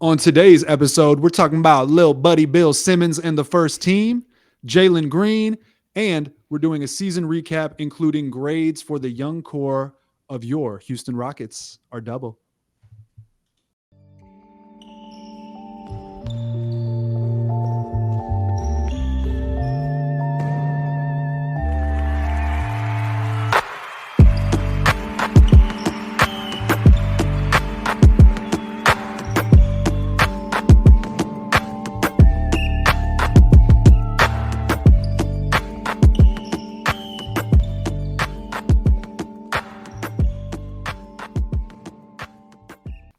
On today's episode, we're talking about Lil Buddy Bill Simmons and the first team, Jalen Green, and we're doing a season recap, including grades for the young core of your Houston Rockets, our double.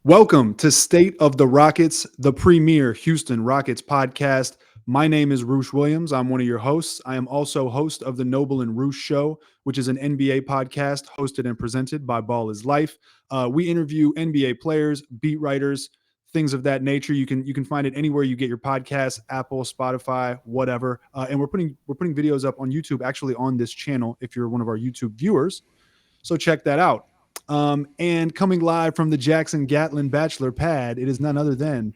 Welcome to State of the Rockets, the premier Houston Rockets podcast. My name is Roosh Williams. I'm one of your hosts. I am also host of the Noble and Roosh Show, which is an NBA podcast hosted and presented by Ball is Life. We interview NBA players, beat writers, things of that nature. You can find it anywhere you get your podcasts, Apple, Spotify, whatever. And we're putting videos up on YouTube, actually on this channel if you're one of our YouTube viewers. So check that out. And coming live from the Jackson Gatlin Bachelor Pad, it is none other than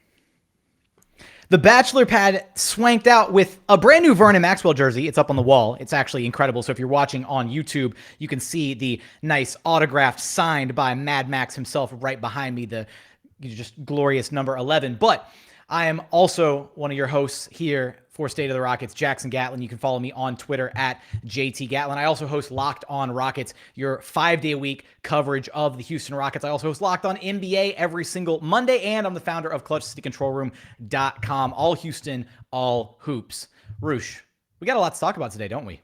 the Bachelor Pad swanked out with a brand new Vernon Maxwell jersey. It's up on the wall. It's actually incredible. So if you're watching on YouTube, you can see the nice autographed signed by Mad Max himself right behind me, the just glorious number 11. But I am also one of your hosts here for State of the Rockets, Jackson Gatlin. You can follow me on Twitter at JT Gatlin. I also host Locked On Rockets, your 5-day-a-week coverage of the Houston Rockets. I also host Locked On NBA every single Monday, and I'm the founder of ClutchCityControlRoom.com. All Houston, all hoops. Roosh, we got a lot to talk about today, don't we?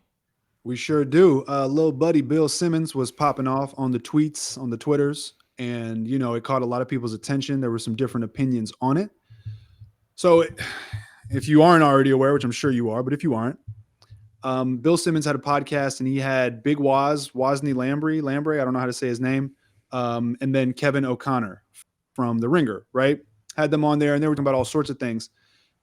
We sure do. Little buddy Bill Simmons was popping off on the tweets, on the Twitters, and, it caught a lot of people's attention. There were some different opinions on it. So if you aren't already aware, which I'm sure you are, but if you aren't, Bill Simmons had a podcast and he had Big Wosny Lambre, I don't know how to say his name, and then Kevin O'Connor from The Ringer, right? Had them on there and they were talking about all sorts of things.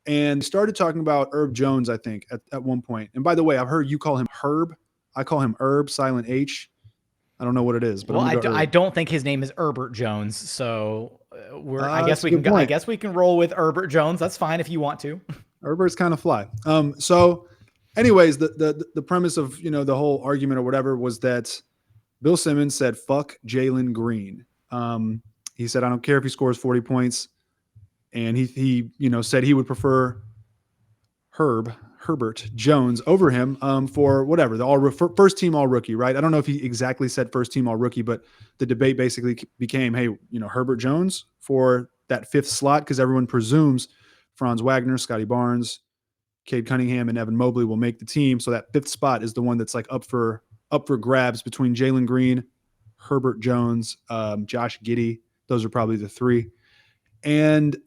And started talking about Herb Jones, I think, at one point. And by the way, I've heard you call him Herb. I call him Herb, silent H. I don't know what it is, but I don't think his name is Herbert Jones, so I guess we can roll with Herbert Jones. That's fine if you want to. Herbert's kind of fly. So, anyways, the premise of the whole argument or whatever was that Bill Simmons said fuck Jalen Green. He said I don't care if he scores 40 points, and he said he would prefer Herbert Jones over him for whatever, the first team all rookie, right? I don't know if he exactly said first team all rookie, but the debate basically became, hey, Herbert Jones for that fifth slot, because everyone presumes Franz Wagner, Scotty Barnes, Cade Cunningham, and Evan Mobley will make the team. So that fifth spot is the one that's like up for grabs between Jalen Green, Herbert Jones, Josh Giddey. Those are probably the three. And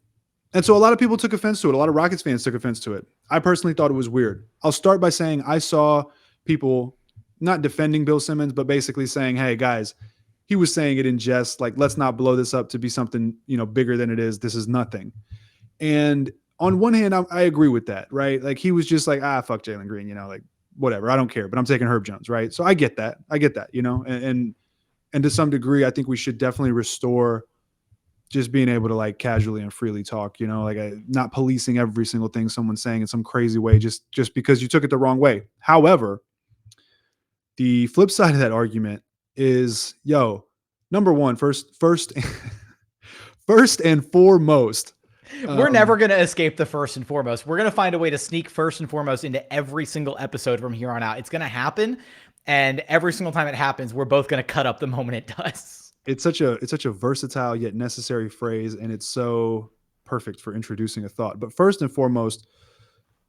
so a lot of people took offense to it. A lot of Rockets fans took offense to it. I personally thought it was weird. I'll start by saying I saw people not defending Bill Simmons, but basically saying, hey, guys, he was saying it in jest, like, let's not blow this up to be something, bigger than it is. This is nothing. And on one hand, I agree with that, right? Like, he was just like, fuck Jalen Green, like, whatever. I don't care, but I'm taking Herb Jones, right? So I get that, and to some degree, I think we should definitely restore just being able to like casually and freely talk, not policing every single thing someone's saying in some crazy way, just because you took it the wrong way. However, the flip side of that argument is, number one, first and foremost, we're never going to escape the first and foremost. We're going to find a way to sneak first and foremost into every single episode from here on out. It's going to happen. And every single time it happens, we're both going to cut up the moment it does. It's such a versatile yet necessary phrase, and it's so perfect for introducing a thought. But first and foremost,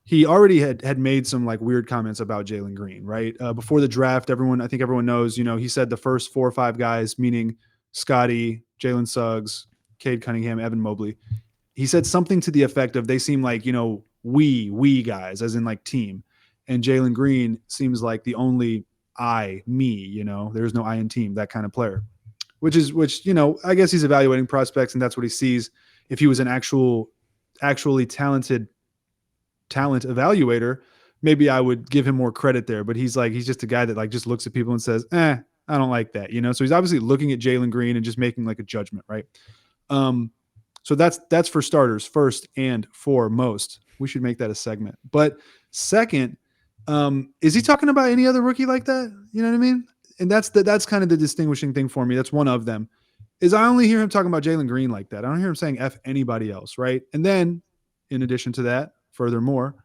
he already had made some like weird comments about Jalen Green, right? Before the draft, I think everyone knows, he said the first 4 or 5 guys, meaning Scotty, Jalen Suggs, Cade Cunningham, Evan Mobley. He said something to the effect of they seem like, we guys, as in like team. And Jalen Green seems like the only me, there's no I in team, that kind of player. Which I guess he's evaluating prospects and that's what he sees. If he was an actually talented talent evaluator, maybe I would give him more credit there. But he's just a guy that like just looks at people and says, I don't like that, So he's obviously looking at Jalen Green and just making like a judgment, right? So that's for starters, first and foremost. We should make that a segment. But second, is he talking about any other rookie like that? You know what I mean? And that's kind of the distinguishing thing for me. That's one of them. Is I only hear him talking about Jalen Green like that. I don't hear him saying F anybody else, right? And then, in addition to that, furthermore,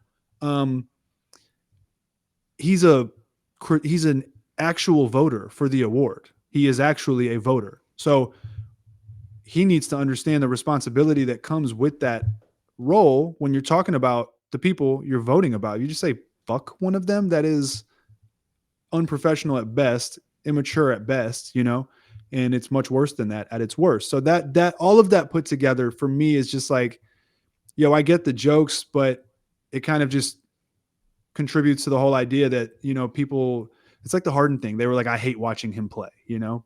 he's an actual voter for the award. He is actually a voter. So he needs to understand the responsibility that comes with that role when you're talking about the people you're voting about. You just say, fuck one of them. That is unprofessional at best, immature at best, and it's much worse than that at its worst. So that all of that put together for me is just like, I get the jokes, but it kind of just contributes to the whole idea that, people, it's like the Harden thing. They were like, I hate watching him play,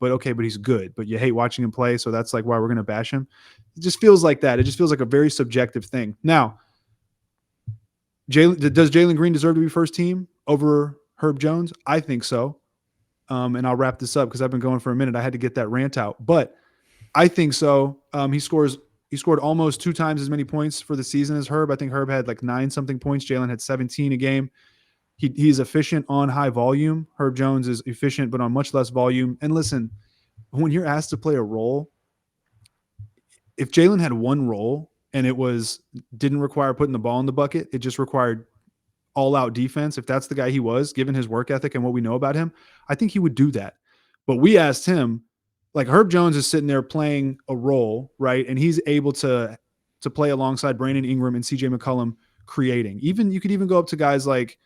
but okay, but he's good, but you hate watching him play. So that's like why we're going to bash him. It just feels like that. It just feels like a very subjective thing. Now, does Jalen Green deserve to be first team over Herb Jones? I think so. And I'll wrap this up because I've been going for a minute. I had to get that rant out, but I think so. He scored almost 2 times as many points for the season as Herb. I think Herb had like 9 something points. Jalen had 17 a game. He's efficient on high volume. Herb Jones is efficient, but on much less volume. And listen, when you're asked to play a role, if Jalen had one role and it didn't require putting the ball in the bucket, it just required all-out defense, if that's the guy he was, given his work ethic and what we know about him, I think he would do that. But we asked him, like Herb Jones is sitting there playing a role, right? And he's able to play alongside Brandon Ingram and CJ McCollum creating. You could even go up to guys like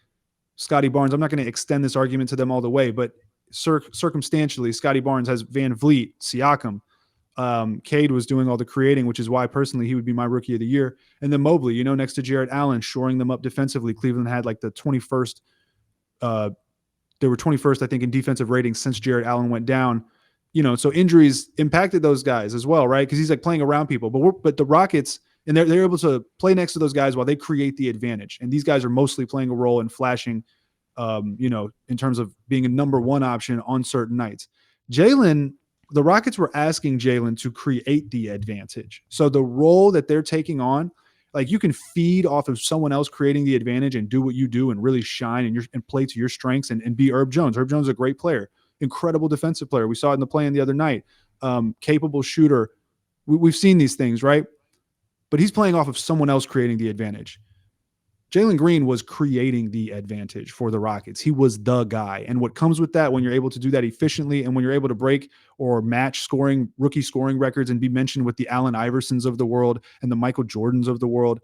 Scotty Barnes. I'm not going to extend this argument to them all the way, but circumstantially, Scotty Barnes has Van Vliet, Siakam. Cade was doing all the creating, which is why personally he would be my rookie of the year. And then Mobley, next to Jarrett Allen, shoring them up defensively. Cleveland had like the 21st. They were 21st, I think, in defensive ratings since Jarrett Allen went down. So injuries impacted those guys as well, right? Because he's like playing around people. But the Rockets, and they're able to play next to those guys while they create the advantage. And these guys are mostly playing a role and flashing, in terms of being a number one option on certain nights. The Rockets were asking Jalen to create the advantage. So the role that they're taking on, like you can feed off of someone else creating the advantage and do what you do and really shine and play to your strengths and be Herb Jones. Herb Jones is a great player, incredible defensive player. We saw it in the play-in the other night. Capable shooter. We've seen these things, right? But he's playing off of someone else creating the advantage. Jalen Green was creating the advantage for the Rockets. He was the guy. And what comes with that when you're able to do that efficiently and when you're able to break or match rookie scoring records and be mentioned with the Allen Iversons of the world and the Michael Jordans of the world,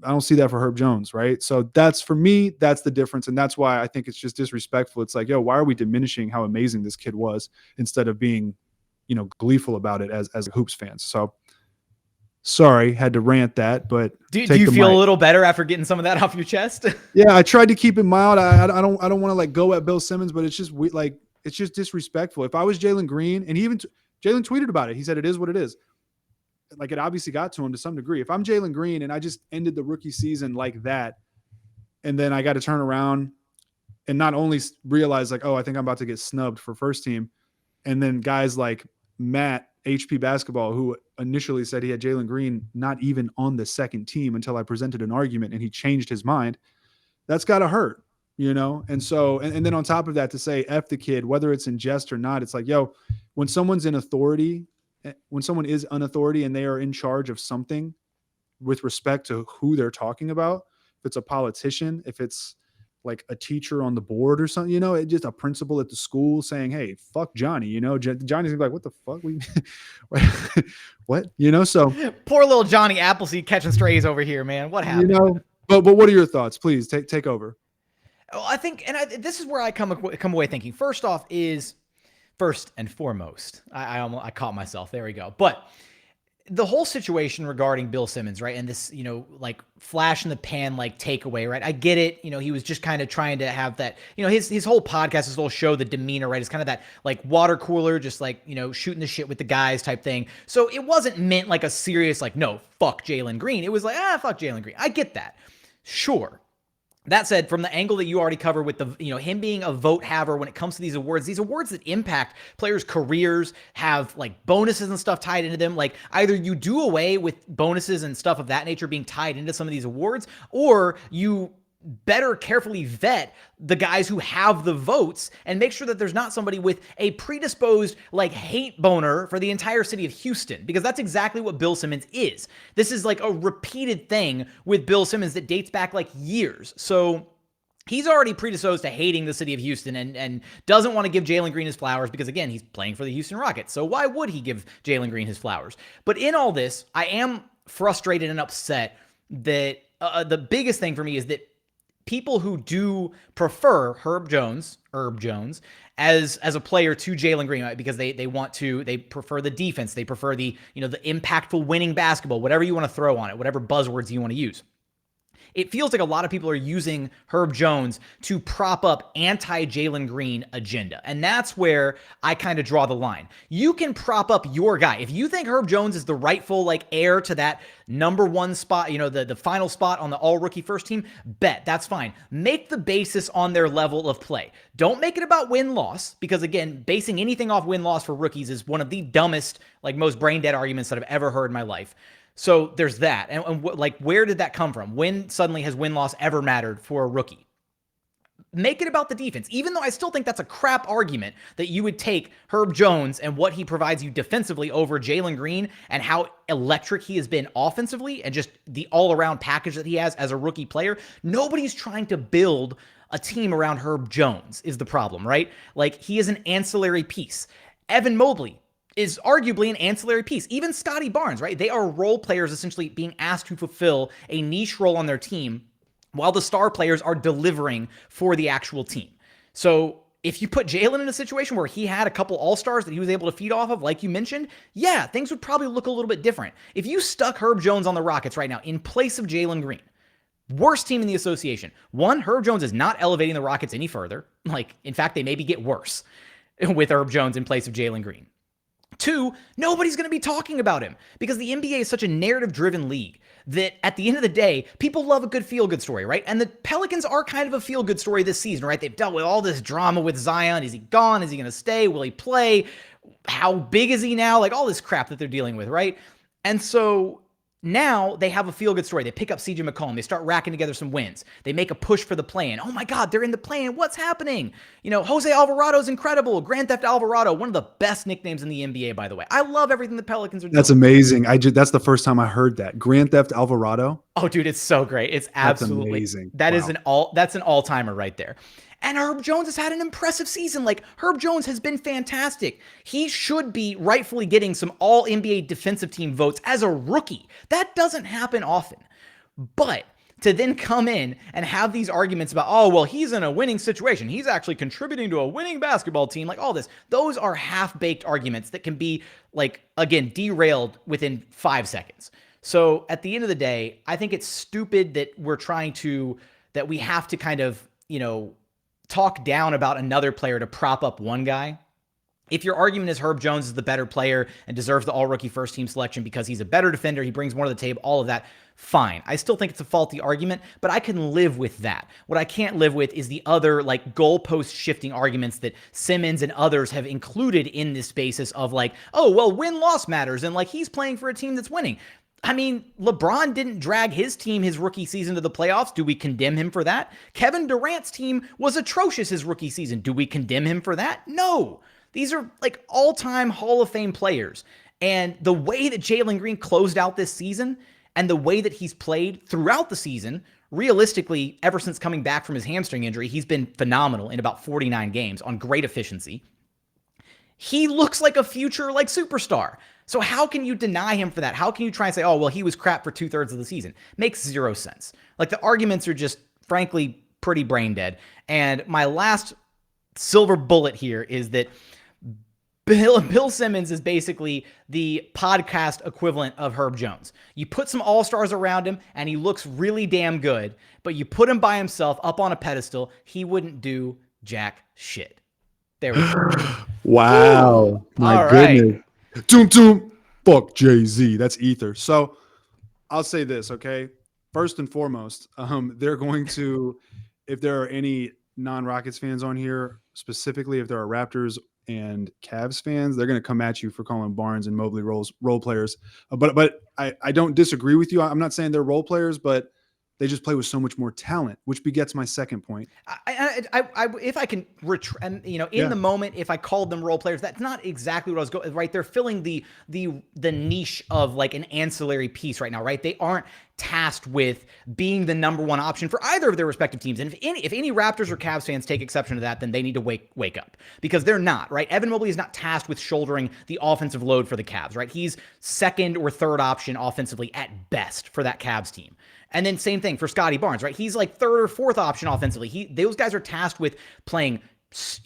I don't see that for Herb Jones, right? So for me, that's the difference. And that's why I think it's just disrespectful. It's like, why are we diminishing how amazing this kid was instead of being, gleeful about it as Hoops fans? So sorry, had to rant that, but do you feel a little better after getting some of that off your chest? Yeah, I tried to keep it mild. I don't want to like go at Bill Simmons, but it's just it's just disrespectful. If I was Jalen Green, and Jalen tweeted about it, he said it is what it is. Like it obviously got to him to some degree. If I'm Jalen Green and I just ended the rookie season like that, and then I got to turn around and not only realize like, oh, I think I'm about to get snubbed for first team, and then guys like Matt HP Basketball, who initially said he had Jalen Green not even on the second team until I presented an argument and he changed his mind, that's got to hurt, And so, and then on top of that, to say F the kid, whether it's in jest or not, it's like, when someone's in authority, when someone is an authority and they are in charge of something with respect to who they're talking about, if it's a politician, if it's like a teacher on the board or something, it's just a principal at the school saying, hey, fuck Johnny, Johnny's like, what the fuck? What? So poor little Johnny Appleseed catching strays over here, man. What happened? But what are your thoughts? Please take over. Well, I think, this is where I come away thinking, first and foremost, I caught myself. There we go. But the whole situation regarding Bill Simmons, right? And this, like flash in the pan, like takeaway, right? I get it. He was just kind of trying to have that, his whole podcast, his whole show, the demeanor, right? It's kind of that like water cooler, just like, shooting the shit with the guys type thing. So it wasn't meant like a serious, like, no, fuck Jalen Green. It was like, fuck Jalen Green. I get that. Sure. That said, from the angle that you already covered with the, him being a vote haver when it comes to these awards that impact players' careers have like bonuses and stuff tied into them. Like either you do away with bonuses and stuff of that nature being tied into some of these awards, or you better carefully vet the guys who have the votes and make sure that there's not somebody with a predisposed like hate boner for the entire city of Houston, because that's exactly what Bill Simmons is. This is like a repeated thing with Bill Simmons that dates back like years. So he's already predisposed to hating the city of Houston and doesn't want to give Jalen Green his flowers because, again, he's playing for the Houston Rockets. So why would he give Jalen Green his flowers? But in all this, I am frustrated and upset that the biggest thing for me is that people who do prefer Herb Jones as a player to Jalen Green, right? Because they prefer the defense, they prefer the impactful winning basketball, whatever you want to throw on it, whatever buzzwords you want to use. It feels like a lot of people are using Herb Jones to prop up anti-Jalen Green agenda. And that's where I kind of draw the line. You can prop up your guy. If you think Herb Jones is the rightful like heir to that number one spot, the final spot on the all-rookie first team, bet. That's fine. Make the basis on their level of play. Don't make it about win-loss, because again, basing anything off win-loss for rookies is one of the dumbest, like most brain-dead arguments that I've ever heard in my life. So there's that. And where did that come from? When suddenly has win-loss ever mattered for a rookie? Make it about the defense, even though I still think that's a crap argument that you would take Herb Jones and what he provides you defensively over Jalen Green and how electric he has been offensively and just the all-around package that he has as a rookie player. Nobody's trying to build a team around Herb Jones is the problem, right? Like, he is an ancillary piece. Evan Mobley is arguably an ancillary piece. Even Scotty Barnes, right? They are role players essentially being asked to fulfill a niche role on their team while the star players are delivering for the actual team. So if you put Jalen in a situation where he had a couple all-stars that he was able to feed off of, like you mentioned, yeah, things would probably look a little bit different. If you stuck Herb Jones on the Rockets right now in place of Jalen Green, worst team in the association. One, Herb Jones is not elevating the Rockets any further. Like, in fact, they maybe get worse with Herb Jones in place of Jalen Green. Two, nobody's going to be talking about him because the NBA is such a narrative-driven league that at the end of the day, people love a good feel-good story, right? And the Pelicans are kind of a feel-good story this season, right? They've dealt with all this drama with Zion. Is he gone? Is he going to stay? Will he play? How big is he now? Like all this crap that they're dealing with, right? And so now they have a feel-good story. They pick up CJ McCollum. They start racking together some wins. They make a push for the play-in. Oh my God, they're in the play-in. What's happening? Jose Alvarado's incredible. Grand Theft Alvarado, one of the best nicknames in the NBA, by the way. I love everything the Pelicans are doing. That's amazing. That's the first time I heard that. Grand Theft Alvarado. Oh, dude, it's so great. It's absolutely amazing. That's an all-timer right there. And Herb Jones has had an impressive season. Like, Herb Jones has been fantastic. He should be rightfully getting some all-NBA defensive team votes as a rookie. That doesn't happen often. But to then come in and have these arguments about, oh, well, he's in a winning situation. He's actually contributing to a winning basketball team. Like all this. Those are half-baked arguments that can be, like, again, derailed within 5 seconds. So at the end of the day, I think it's stupid that we have to kind of, talk down about another player to prop up one guy. If your argument is Herb Jones is the better player and deserves the all-rookie first-team selection because he's a better defender, he brings more to the table, all of that, fine. I still think it's a faulty argument, but I can live with that. What I can't live with is the other, like, goalpost-shifting arguments that Simmons and others have included in this basis of, like, oh, well, win-loss matters, and, like, he's playing for a team that's winning. I mean, LeBron didn't drag his team his rookie season to the playoffs. Do we condemn him for that? Kevin Durant's team was atrocious his rookie season. Do we condemn him for that? No. These are like all-time Hall of Fame players. And the way that Jalen Green closed out this season and the way that he's played throughout the season, realistically, ever since coming back from his hamstring injury, he's been phenomenal in about 49 games on great efficiency. He looks like a future like superstar. So how can you deny him for that? How can you try and say, oh, well, he was crap for 2/3 of the season? Makes zero sense. Like, the arguments are just, frankly, pretty brain dead. And my last silver bullet here is that Bill Simmons is basically the podcast equivalent of Herb Jones. You put some all-stars around him, and he looks really damn good, but you put him by himself up on a pedestal, he wouldn't do jack shit. There we go. Wow. Ooh. My All goodness. right. Doom, doom. Fuck Jay-Z. That's ether. So I'll say this, okay? first and foremost, they're going to, if there are any non-Rockets fans on here, specifically if there are Raptors and Cavs fans, they're going to come at you for calling Barnes and Mobley role players. But I don't disagree with you. I'm not saying they're role players, but they just play with so much more talent, which begets my second point. If I can, in the moment, if I called them role players, that's not exactly what I was going. Right, they're filling the niche of like an ancillary piece right now. Right, they aren't tasked with being the number one option for either of their respective teams. And if any Raptors or Cavs fans take exception to that, then they need to wake up, because they're not. Right, Evan Mobley is not tasked with shouldering the offensive load for the Cavs. Right, he's second or third option offensively at best for that Cavs team. And then same thing for Scotty Barnes, right? He's like third or fourth option offensively. Those guys are tasked with playing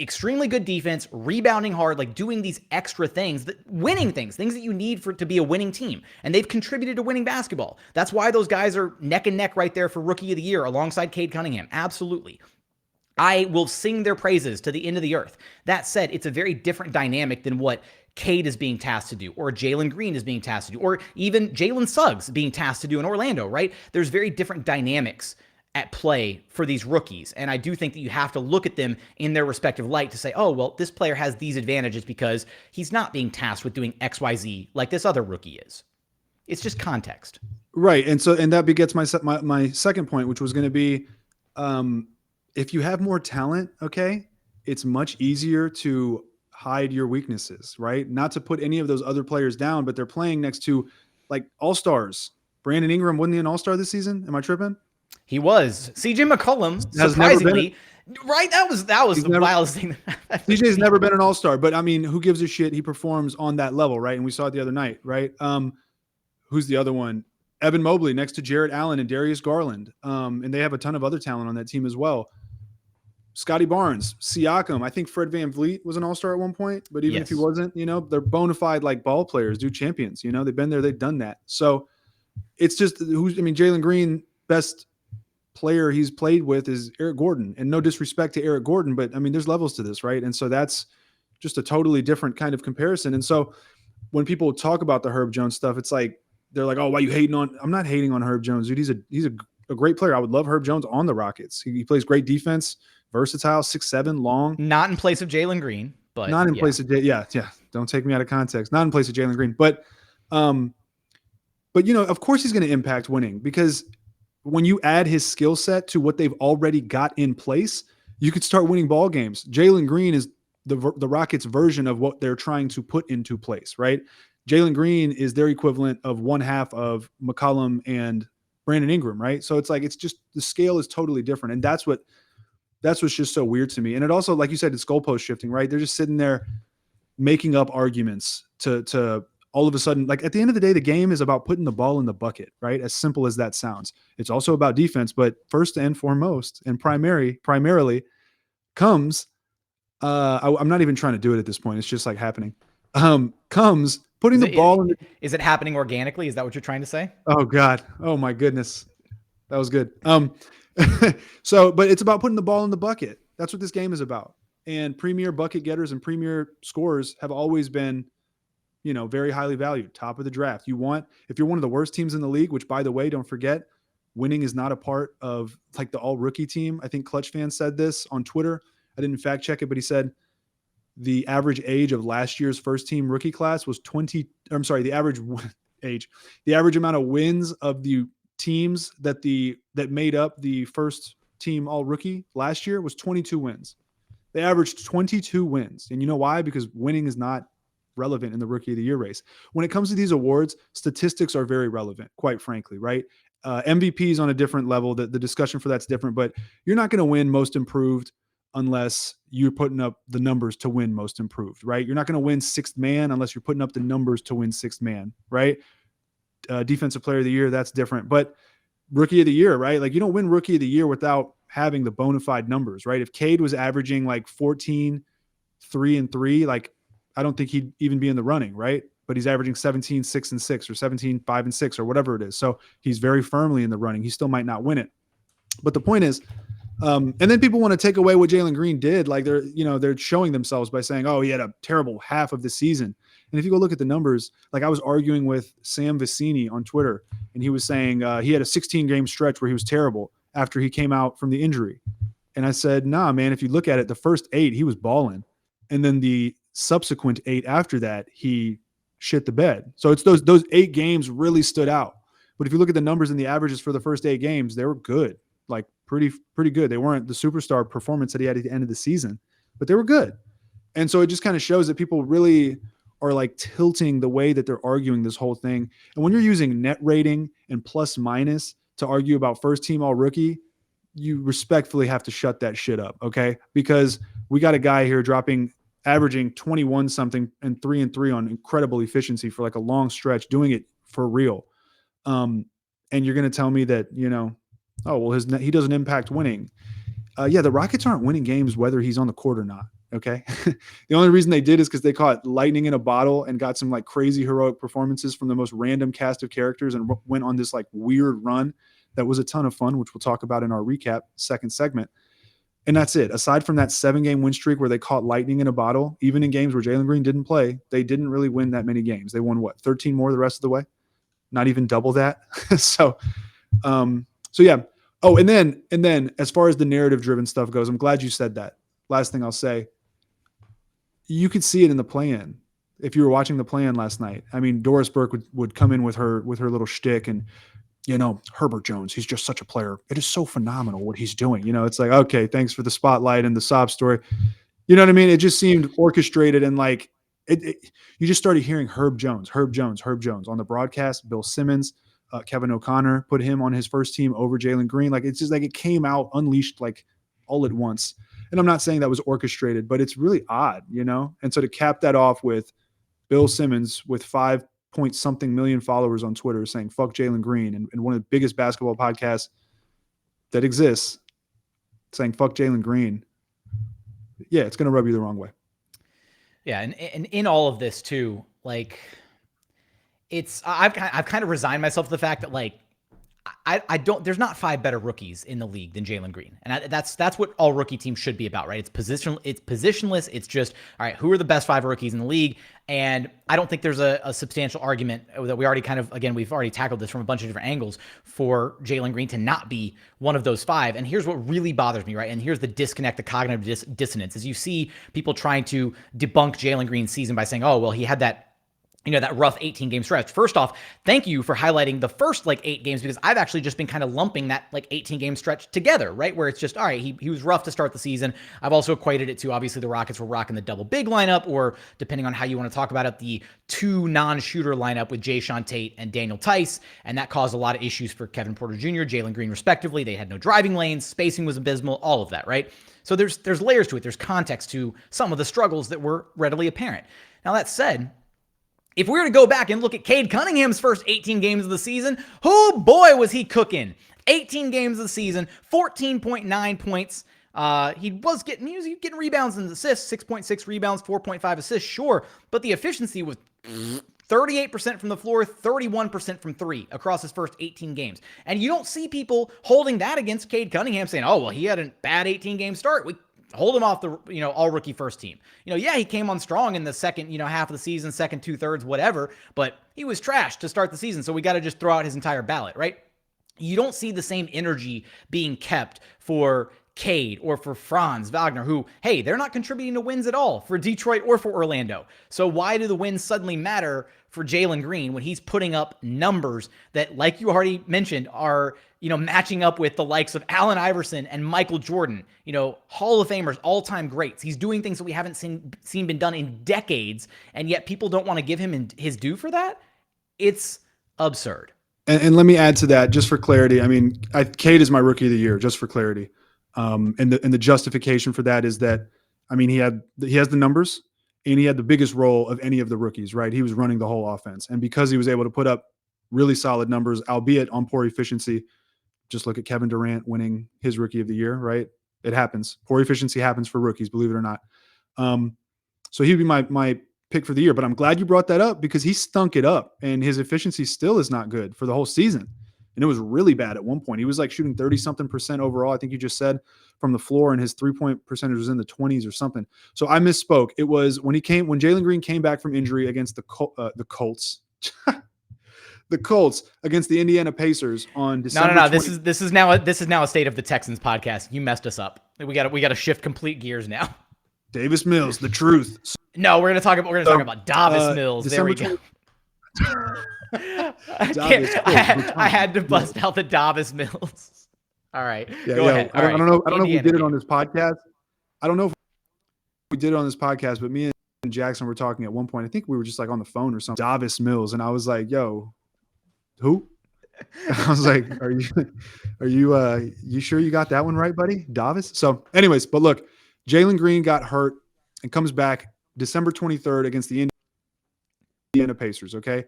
extremely good defense, rebounding hard, like doing these extra things, winning things that you need to be a winning team. And they've contributed to winning basketball. That's why those guys are neck and neck right there for Rookie of the Year alongside Cade Cunningham. Absolutely. I will sing their praises to the end of the earth. That said, it's a very different dynamic than what Cade is being tasked to do, or Jalen Green is being tasked to do, or even Jalen Suggs being tasked to do in Orlando, right? There's very different dynamics at play for these rookies. And I do think that you have to look at them in their respective light to say, oh, well, this player has these advantages because he's not being tasked with doing XYZ like this other rookie is. It's just context. Right. And that begets my second point, which was going to be, if you have more talent, okay, it's much easier to hide your weaknesses, right? Not to put any of those other players down, but they're playing next to like all-stars. Brandon Ingram, wasn't he an all-star this season? Am I tripping? He was. CJ McCollum, surprisingly, right? That was the wildest thing. CJ's never been an all-star, but I mean, who gives a shit? He performs on that level, right? And we saw it the other night, right? Who's the other one? Evan Mobley next to Jarrett Allen and Darius Garland. And they have a ton of other talent on that team as well. Scotty Barnes, Siakam. I think Fred VanVleet was an all-star at one point, but even if he wasn't, they're bona fide like ball players, dude, champions. They've been there, they've done that. So it's just Jalen Green, best player he's played with is Eric Gordon. And no disrespect to Eric Gordon, but I mean, there's levels to this, right? And so that's just a totally different kind of comparison. And so when people talk about the Herb Jones stuff, it's like, they're like, oh, why are you hating on? I'm not hating on Herb Jones, dude. He's a great player. I would love Herb Jones on the Rockets. He plays great defense. Versatile, 6'7", long. Not in place of Jalen Green, but not in place of Don't take me out of context. Not in place of Jalen Green, but of course he's going to impact winning, because when you add his skill set to what they've already got in place, you could start winning ball games. Jalen Green is the Rockets' version of what they're trying to put into place, right? Jalen Green is their equivalent of one half of McCollum and Brandon Ingram, right? So it's like, it's just, the scale is totally different, and that's what's just so weird to me. And it also, like you said, it's goalpost shifting, right? They're just sitting there making up arguments to all of a sudden, like at the end of the day, the game is about putting the ball in the bucket, right? As simple as that sounds. It's also about defense, but first and foremost and primarily comes, I'm not even trying to do it at this point. It's just like happening. Comes putting the ball in. Is it happening organically? Is that what you're trying to say? Oh God. Oh my goodness. That was good. But it's about putting the ball in the bucket. That's what this game is about. And premier bucket getters and premier scorers have always been, very highly valued, top of the draft. If you're one of the worst teams in the league, which by the way, don't forget, winning is not a part of like the all rookie team. I think Clutch Fan said this on Twitter. I didn't fact check it, but he said the average age of last year's first team rookie class was the average amount of wins of the teams that made up the first team all rookie last year was 22 wins. They averaged 22 wins. And you know why? Because winning is not relevant in the rookie of the year race. When it comes to these awards, statistics are very relevant, quite frankly, right? MVP is on a different level. The discussion for that's different, but you're not going to win most improved unless you're putting up the numbers to win most improved, right? You're not going to win sixth man unless you're putting up the numbers to win sixth man, right? Defensive player of the year, that's different. But rookie of the year, right? Like you don't win rookie of the year without having the bona fide numbers, right? If Cade was averaging like 14, 3 and 3, like I don't think he'd even be in the running, right? But he's averaging 17, 6 and 6 or 17, 5 and 6 or whatever it is. So he's very firmly in the running. He still might not win it. But the point is, and then people want to take away what Jalen Green did. Like they're showing themselves by saying, oh, he had a terrible half of the season. And if you go look at the numbers, like I was arguing with Sam Vicini on Twitter, and he was saying he had a 16-game stretch where he was terrible after he came out from the injury. And I said, nah, man, if you look at it, the first 8, he was balling. And then the subsequent 8 after that, he shit the bed. So it's those 8 games really stood out. But if you look at the numbers and the averages for the first 8 games, they were good, like pretty good. They weren't the superstar performance that he had at the end of the season, but they were good. And so it just kind of shows that people really are like tilting the way that they're arguing this whole thing. And when you're using net rating and plus minus to argue about first team all rookie, you respectfully have to shut that shit up. Okay. Because we got a guy here averaging 21 something and 3-3 on incredible efficiency for like a long stretch, doing it for real. And you're going to tell me that, oh, well, he doesn't impact winning. Yeah, the Rockets aren't winning games whether he's on the court or not. Okay. The only reason they did is because they caught lightning in a bottle and got some like crazy heroic performances from the most random cast of characters and went on this like weird run that was a ton of fun, which we'll talk about in our recap second segment. And that's it. Aside from that 7-game win streak where they caught lightning in a bottle, even in games where Jalen Green didn't play, they didn't really win that many games. They won 13 more the rest of the way? Not even double that. So yeah. Oh, and then as far as the narrative driven stuff goes, I'm glad you said that. Last thing I'll say, you could see it in the play-in. If you were watching the play-in last night, I mean, Doris Burke would come in with her little shtick and, Herbert Jones, he's just such a player. It is so phenomenal what he's doing. It's like, okay, thanks for the spotlight and the sob story. You know what I mean? It just seemed orchestrated and like you just started hearing Herb Jones on the broadcast. Bill Simmons, Kevin O'Connor put him on his first team over Jalen Green. Like, it's just like it came out unleashed like all at once. And I'm not saying that was orchestrated, but it's really odd, And so to cap that off with Bill Simmons with 5-point-something million followers on Twitter saying fuck Jalen Green and one of the biggest basketball podcasts that exists saying fuck Jalen Green. Yeah, it's going to rub you the wrong way. Yeah. And in all of this too, like I've kind of resigned myself to the fact that like, there's not 5 better rookies in the league than Jalen Green. And that's what all rookie teams should be about, right? It's positionless. It's just, all right, who are the best 5 rookies in the league? And I don't think there's a substantial argument that we already we've already tackled this from a bunch of different angles for Jalen Green to not be one of those 5. And here's what really bothers me, right? And here's the disconnect, the cognitive dissonance, is you see people trying to debunk Jalen Green's season by saying, oh, well, he had that rough 18-game stretch. First off, thank you for highlighting the first 8 games, because I've actually just been kind of lumping that 18-game stretch together, right? Where it's just, all right, he was rough to start the season. I've also equated it to, obviously, the Rockets were rocking the double big lineup, or depending on how you want to talk about it, the 2 non-shooter lineup with Jae'Sean Tate and Daniel Tice. And that caused a lot of issues for Kevin Porter Jr., Jalen Green, respectively. They had no driving lanes, spacing was abysmal, all of that, right? So there's layers to it. There's context to some of the struggles that were readily apparent. Now, that said, if we were to go back and look at Cade Cunningham's first 18 games of the season, oh boy, was he cooking. 18 games of the season, 14.9 points. He was getting rebounds and assists, 6.6 rebounds, 4.5 assists, sure. But the efficiency was 38% from the floor, 31% from 3 across his first 18 games. And you don't see people holding that against Cade Cunningham saying, oh, well, he had a bad 18-game start. We hold him off the, all rookie first team. Yeah, he came on strong in the second, half of the season, second 2/3, whatever, but he was trash to start the season. So we got to just throw out his entire ballot, right? You don't see the same energy being kept for Cade or for Franz Wagner, who, hey, they're not contributing to wins at all for Detroit or for Orlando. So why do the wins suddenly matter for Jalen Green when he's putting up numbers that, like you already mentioned, are, matching up with the likes of Allen Iverson and Michael Jordan, Hall of Famers, all-time greats. He's doing things that we haven't seen been done in decades, and yet people don't want to give him his due for that? It's absurd. And let me add to that, just for clarity. I mean, Cade is my rookie of the year, just for clarity. And the justification for that is that, I mean, he has the numbers and he had the biggest role of any of the rookies, right? He was running the whole offense. And because he was able to put up really solid numbers, albeit on poor efficiency, just look at Kevin Durant winning his rookie of the year, right? It happens. Poor efficiency happens for rookies, believe it or not. So he'd be my pick for the year, but I'm glad you brought that up because he stunk it up and his efficiency still is not good for the whole season. And it was really bad at one point. He was like shooting 30-something% overall. I think you just said from the floor, and his 3-point percentage was in the 20s or something. So I misspoke. It was when Jalen Green came back from injury against the Colts. The Colts against the Indiana Pacers on December. No. This is now a State of the Texans podcast. You messed us up. We got to shift complete gears now. Davis Mills, the truth. No, we're gonna talk about Davis Mills. December there we go. I had to bust out the Davis Mills. All right, go ahead. I don't know if we did it on this podcast. I don't know if we did it on this podcast, but me and Jackson were talking at one point. I think we were just like on the phone or something. Davis Mills, and I was like, "Yo, who?" I was like, "Are you sure you got that one right, buddy, Davis?" So, anyways, but look, Jalen Green got hurt and comes back December 23rd against the Indiana Pacers. Okay.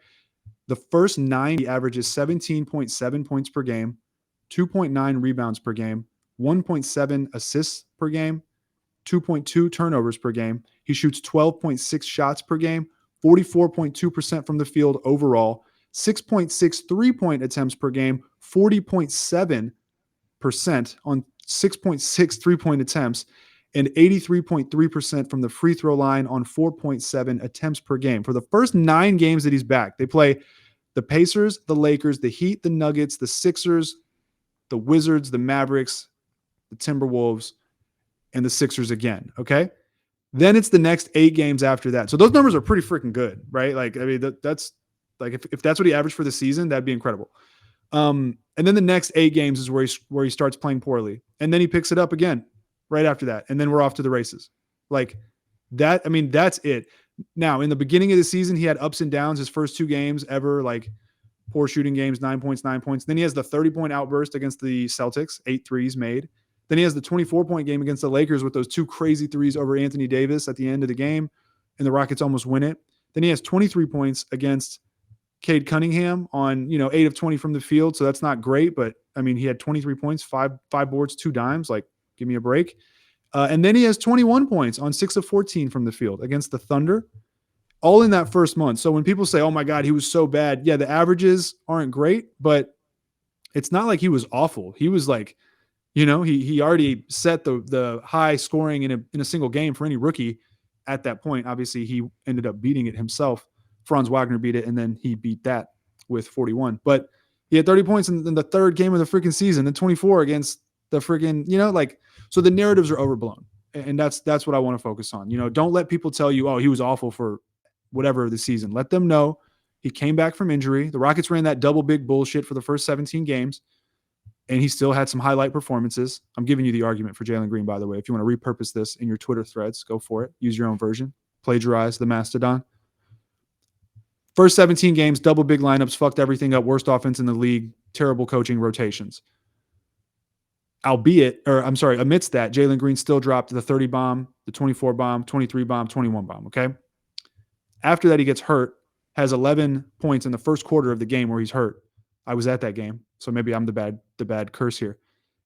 The first 9, he averages 17.7 points per game, 2.9 rebounds per game, 1.7 assists per game, 2.2 turnovers per game. He shoots 12.6 shots per game, 44.2% from the field overall, 6.6 3-point attempts per game, 40.7% on 6.6 3-point attempts, and 83.3% from the free throw line on 4.7 attempts per game. For the first 9 games that he's back, they play the Pacers, the Lakers, the Heat, the Nuggets, the Sixers, the Wizards, the Mavericks, the Timberwolves, and the Sixers again, okay? Then it's the next 8 games after that. So those numbers are pretty freaking good, right? Like, I mean, that's like if that's what he averaged for the season, that'd be incredible. And then the next 8 games is where he starts playing poorly. And then he picks it up again right after that. And then we're off to the races. Like that, I mean, that's it. Now, in the beginning of the season, he had ups and downs. His first 2 games ever, like poor shooting games, 9 points. Then he has the 30-point outburst against the Celtics, 8 threes made. Then he has the 24-point game against the Lakers with those 2 crazy threes over Anthony Davis at the end of the game, and the Rockets almost win it. Then he has 23 points against Cade Cunningham on, 8 of 20 from the field. So that's not great, but I mean, he had 23 points, five boards, 2 dimes. Like, give me a break. And then he has 21 points on 6 of 14 from the field against the Thunder, all in that first month. So when people say, oh my God, he was so bad. Yeah, the averages aren't great, but it's not like he was awful. He was like, he already set the high scoring in a single game for any rookie at that point. Obviously, he ended up beating it himself. Franz Wagner beat it, and then he beat that with 41. But he had 30 points in the third game of the freaking season, and 24 against the freaking, so the narratives are overblown. And that's what I want to focus on. Don't let people tell you, oh, he was awful for whatever the season. Let them know he came back from injury. The Rockets ran that double big bullshit for the first 17 games, and he still had some highlight performances. I'm giving you the argument for Jalen Green, by the way. If you want to repurpose this in your Twitter threads, go for it. Use your own version. Plagiarize the Mastodon. First 17 games, double big lineups, fucked everything up, worst offense in the league, terrible coaching rotations. Amidst that, Jalen Green still dropped the 30 bomb, the 24 bomb, 23 bomb, 21 bomb, okay? After that, he gets hurt, has 11 points in the first quarter of the game where he's hurt. I was at that game, so maybe I'm the bad curse here.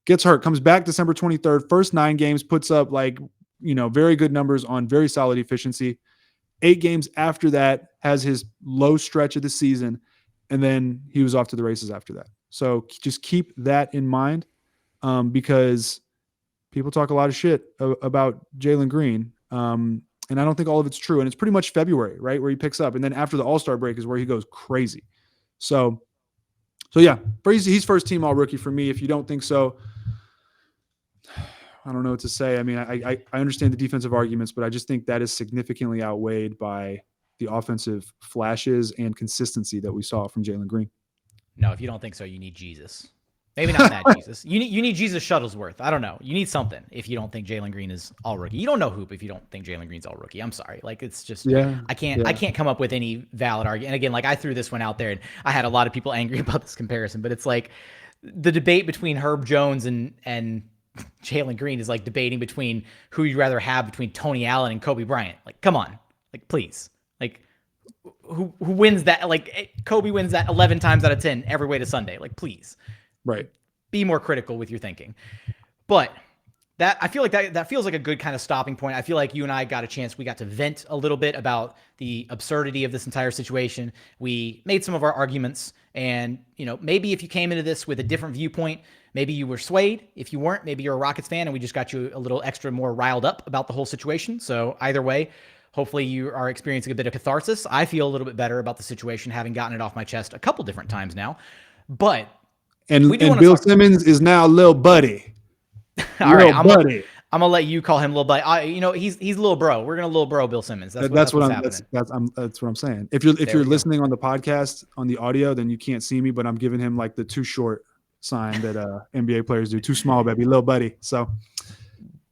Gets hurt, comes back December 23rd, first 9 games, puts up very good numbers on very solid efficiency. 8 games after that, has his low stretch of the season, and then he was off to the races after that. So just keep that in mind, because people talk a lot of shit about Jalen Green, and I don't think all of it's true. And it's pretty much February, right, where he picks up, and then after the All-Star break is where he goes crazy. So yeah, he's first team All-Rookie for me. If you don't think so, I don't know what to say. I mean, I understand the defensive arguments, but I just think that is significantly outweighed by the offensive flashes and consistency that we saw from Jalen Green. No, if you don't think so, you need Jesus. Maybe not that Jesus. You need Jesus Shuttlesworth. I don't know. You need something if you don't think Jalen Green is All-Rookie. You don't know hoop if you don't think Jalen Green's All-Rookie. I'm sorry. Like, it's just, I can't come up with any valid argument. And again, like, I threw this one out there, and I had a lot of people angry about this comparison, but it's like the debate between Herb Jones and Jalen Green is like debating between who you'd rather have between Tony Allen and Kobe Bryant. Like, come on. Like, please. Like, who wins that? Like, Kobe wins that 11 times out of 10 every way to Sunday. Like, please. Right. Be more critical with your thinking. But that I feel like that feels like a good kind of stopping point. I feel like you and I got a chance. We got to vent a little bit about the absurdity of this entire situation. We made some of our arguments, and maybe if you came into this with a different viewpoint, maybe you were swayed. If you weren't, maybe you're a Rockets fan, and we just got you a little extra more riled up about the whole situation. So either way, hopefully you are experiencing a bit of catharsis. I feel a little bit better about the situation, having gotten it off my chest a couple different times now. But Bill Simmons is now Lil Buddy. All right, I'm gonna let you call him Lil Buddy. He's Lil Bro. We're gonna Lil Bro Bill Simmons. That's what I'm saying. If you're listening on the podcast on the audio, then you can't see me, but I'm giving him like the too short sign that NBA players do. Too small, baby, Lil Buddy. So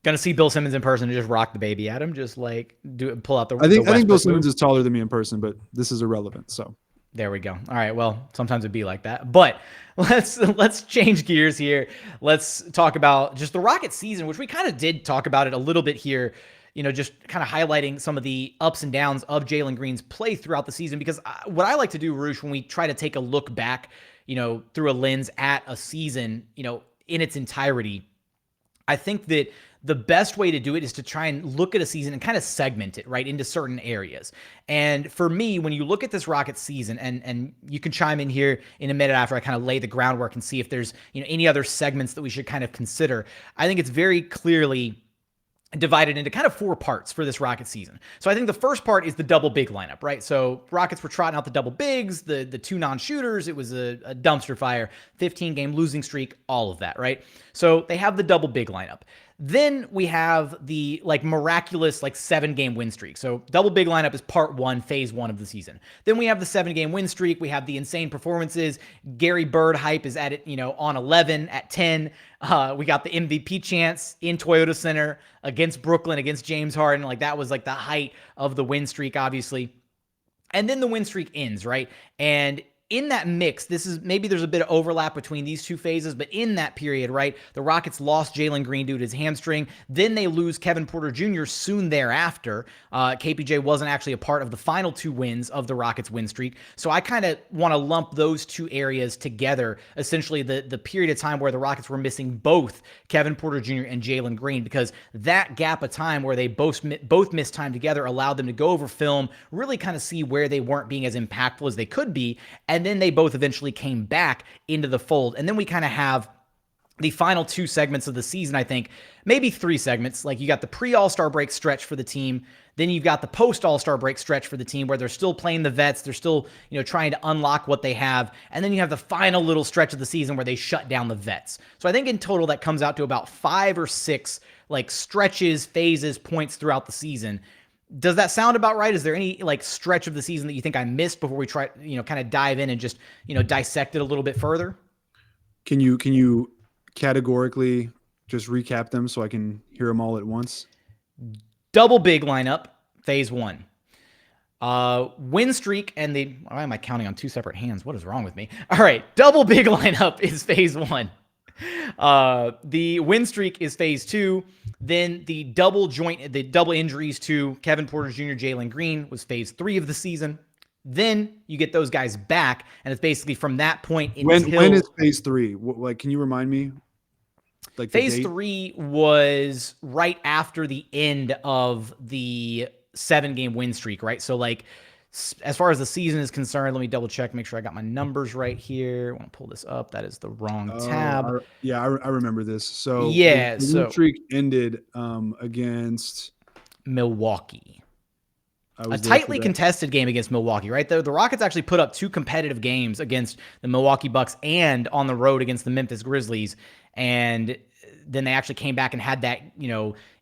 gonna see Bill Simmons in person and just rock the baby at him, just like pull out the. I think Bill Simmons is taller than me in person, but this is irrelevant. So. There we go. All right. Well, sometimes it'd be like that, but let's change gears here. Let's talk about just the Rockets season, which we kind of did talk about it a little bit here, just kind of highlighting some of the ups and downs of Jalen Green's play throughout the season. Because what I like to do, Roosh, when we try to take a look back, through a lens at a season, in its entirety, I think that the best way to do it is to try and look at a season and kind of segment it right into certain areas. And for me, when you look at this Rockets season, and you can chime in here in a minute after I kind of lay the groundwork and see if there's any other segments that we should kind of consider. I think it's very clearly divided into kind of 4 parts for this Rockets season. So I think the first part is the double big lineup, right? So Rockets were trotting out the double bigs, the 2 non-shooters. It was a dumpster fire, 15-game losing streak, all of that, right? So they have the double big lineup. Then we have the miraculous 7-game win streak. So double big lineup is part 1, phase 1 of the season. Then we have the 7-game win streak. We have the insane performances. Gary Bird hype is at it, on 11, at 10. We got the MVP chance in Toyota Center against Brooklyn, against James Harden. That was the height of the win streak, obviously. And then the win streak ends, right? And in that mix, maybe there's a bit of overlap between these 2 phases, but in that period, right, the Rockets lost Jalen Green due to his hamstring. Then they lose Kevin Porter Jr. soon thereafter. KPJ wasn't actually a part of the final 2 wins of the Rockets win streak. So I kind of want to lump those 2 areas together, essentially the period of time where the Rockets were missing both Kevin Porter Jr. and Jalen Green, because that gap of time where they both missed time together allowed them to go over film, really kind of see where they weren't being as impactful as they could be. And then they both eventually came back into the fold. And then we kind of have the final 2 segments of the season, I think, maybe 3 segments. You got the pre-All-Star break stretch for the team. Then you've got the post-All-Star break stretch for the team where they're still playing the vets. They're still, trying to unlock what they have. And then you have the final little stretch of the season where they shut down the vets. So I think in total that comes out to about 5 or 6 stretches, phases, points throughout the season. Does that sound about right? Is there any stretch of the season that you think I missed before we try, kind of dive in and just, dissect it a little bit further? Can you categorically just recap them so I can hear them all at once? Double big lineup, phase 1. Win streak and why am I counting on 2 separate hands? What is wrong with me? All right. Double big lineup is phase 1. The win streak is phase 2. Then the double injuries to Kevin Porter Jr., Jalen Green was phase 3 of the season. Then you get those guys back, and it's basically from that point until... When is phase 3? Can you remind me? Phase 3 was right after the end of the 7-game win streak, right? So as far as the season is concerned, let me double check, make sure I got my numbers right here. I want to pull this up. That is the wrong tab. I remember this. So yeah, the win streak ended against Milwaukee. A tightly contested game against Milwaukee, right? The Rockets actually put up 2 competitive games against the Milwaukee Bucks and on the road against the Memphis Grizzlies. And then they actually came back and had that,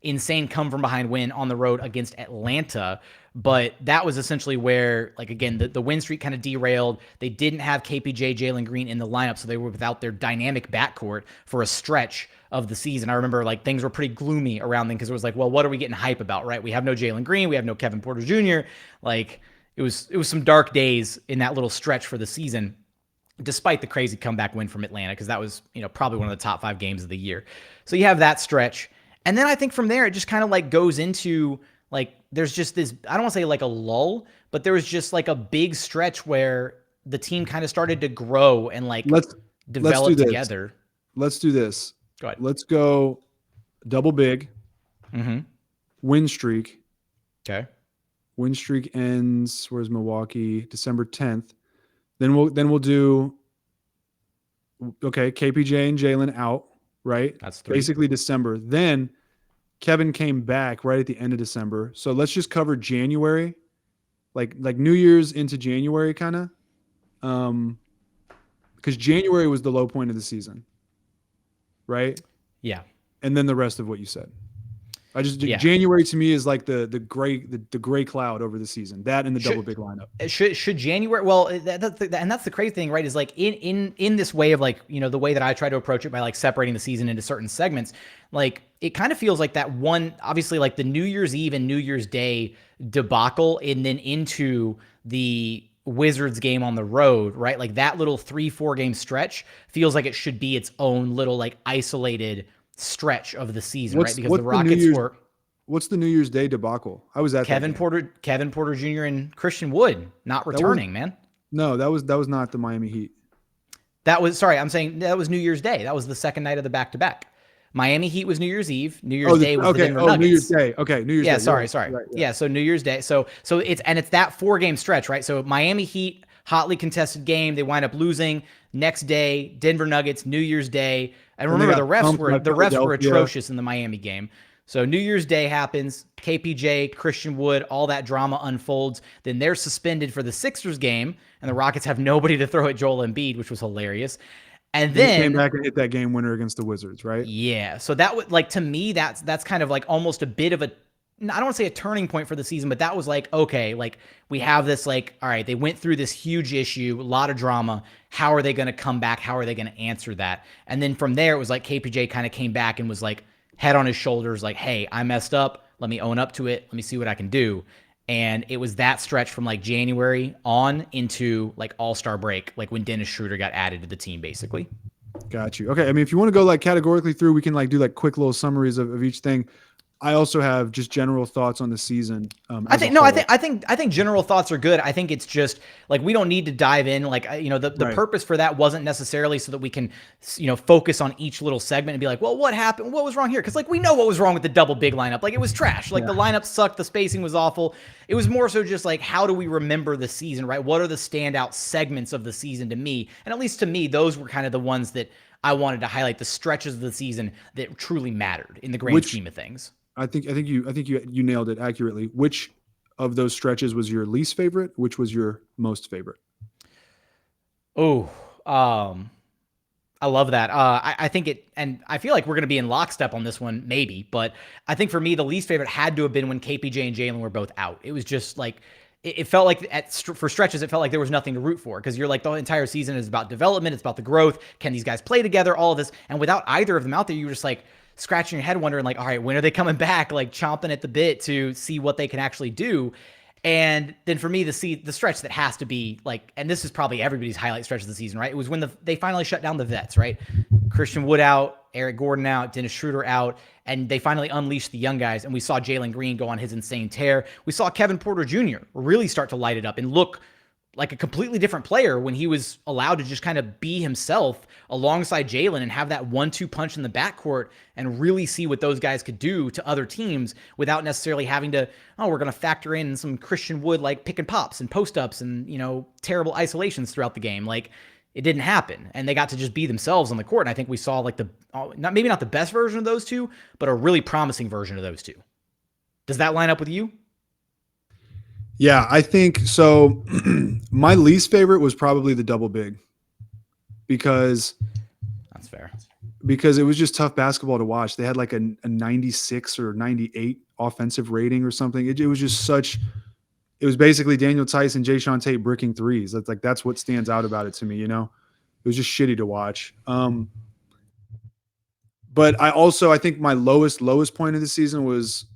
insane come from behind win on the road against Atlanta. But that was essentially where, again, the win streak kind of derailed. They didn't have KPJ, Jalen Green in the lineup, so they were without their dynamic backcourt for a stretch of the season. I remember things were pretty gloomy around them because it was well, what are we getting hype about, right? We have no Jalen Green. We have no Kevin Porter Jr. It was some dark days in that little stretch for the season, despite the crazy comeback win from Atlanta, because that was, probably one of the top 5 games of the year. So you have that stretch. And then I think from there, it just kind of goes into there's just this, I don't want to say a lull, but there was just a big stretch where the team kind of started to grow and develop together. Let's do this. Go ahead. Let's go double big, Mm-hmm. win streak. Okay. Win streak ends. Where's Milwaukee? December 10th. Then we'll do. Okay, KPJ and Jalen out. Right. That's 3. Basically December. Then Kevin came back right at the end of December. So let's just cover January, like New Year's into January, kind of. Because January was the low point of the season, right? Yeah. And then the rest of what you said. Yeah. January to me is like the gray cloud over the season. That and the double big lineup. Should January? Well, and that's the crazy thing, right? Is like in this way of like, you know, the way that I try to approach it by like separating the season into certain segments. Like it kind of feels like that one, obviously, like the New Year's Eve and New Year's Day debacle, and then into the Wizards game on the road, right? Like that little 3-4 game stretch feels like it should be its own little like isolated stretch of the season, right? Because the Rockets were. What's the New Year's Day debacle? I was at Kevin Porter Jr. and Christian Wood not returning, man. No, that was not the Miami Heat. I'm saying that was New Year's Day. That was the second night of the back-to-back. Miami Heat was New Year's Eve. New Year's Day was the Denver Nuggets. New Year's Day. Okay, New Year's Day. Sorry. Right, yeah, so New Year's Day. So it's that 4-game stretch, right? So Miami Heat, hotly contested game. They wind up losing. Next day, Denver Nuggets, New Year's Day. And remember, the refs were atrocious in the Miami game. So New Year's Day happens. KPJ, Christian Wood, all that drama unfolds. Then they're suspended for the Sixers game, and the Rockets have nobody to throw at Joel Embiid, which was hilarious. And then he came back and hit that game winner against the Wizards, right? Yeah. So that was like, to me, that's kind of like almost a bit of a, I don't want to say a turning point for the season, but that was like, okay, like we have this, like, all right, they went through this huge issue, a lot of drama. How are they going to come back? How are they going to answer that? And then from there, it was like KPJ kind of came back and was like head on his shoulders, like, hey, I messed up. Let me own up to it. Let me see what I can do. And it was that stretch from like January on into like All-Star break, like when Dennis Schroeder got added to the team, basically. Got you. Okay. I mean, if you want to go like categorically through, we can like do like quick little summaries of each thing. I also have just general thoughts on the season. I think general thoughts are good. I think it's just like, we don't need to dive in. Like, you know, the purpose for that wasn't necessarily so that we can, you know, focus on each little segment and be like, well, what happened? What was wrong here? Cause like, we know what was wrong with the double big lineup. Like it was trash. Like the lineup sucked. The spacing was awful. It was more so just like, how do we remember the season, right? What are the standout segments of the season to me? And at least to me, those were kind of the ones that I wanted to highlight, the stretches of the season that truly mattered in the grand scheme of things. I think you nailed it accurately. Which of those stretches was your least favorite? Which was your most favorite? Oh, I love that. I think it, and I feel like we're going to be in lockstep on this one, maybe, but I think for me, the least favorite had to have been when KPJ and Jalen were both out. It was just like, it felt like for stretches, it felt like there was nothing to root for, because you're like, the entire season is about development. It's about the growth. Can these guys play together? All of this. And without either of them out there, you were just like scratching your head wondering like, all right, when are they coming back? Like chomping at the bit to see what they can actually do. And then for me, the stretch that has to be like, and this is probably everybody's highlight stretch of the season, right? It was when they finally shut down the vets, right? Christian Wood out, Eric Gordon out, Dennis Schroeder out, and they finally unleashed the young guys. And we saw Jalen Green go on his insane tear. We saw Kevin Porter Jr. really start to light it up and look like a completely different player when he was allowed to just kind of be himself alongside Jalen and have that 1-2 punch in the backcourt and really see what those guys could do to other teams without necessarily having to, oh, we're going to factor in some Christian Wood, like pick and pops and post ups and, you know, terrible isolations throughout the game. Like it didn't happen, and they got to just be themselves on the court. And I think we saw like maybe not the best version of those two, but a really promising version of those two. Does that line up with you? Yeah, I think so. My least favorite was probably the double big, because that's fair. Because it was just tough basketball to watch. They had like a 96 or 98 offensive rating or something. It was just it was basically Daniel Tice and Jae'Sean Tate bricking threes. That's what stands out about it to me. You know, it was just shitty to watch. But I think my lowest point of the season was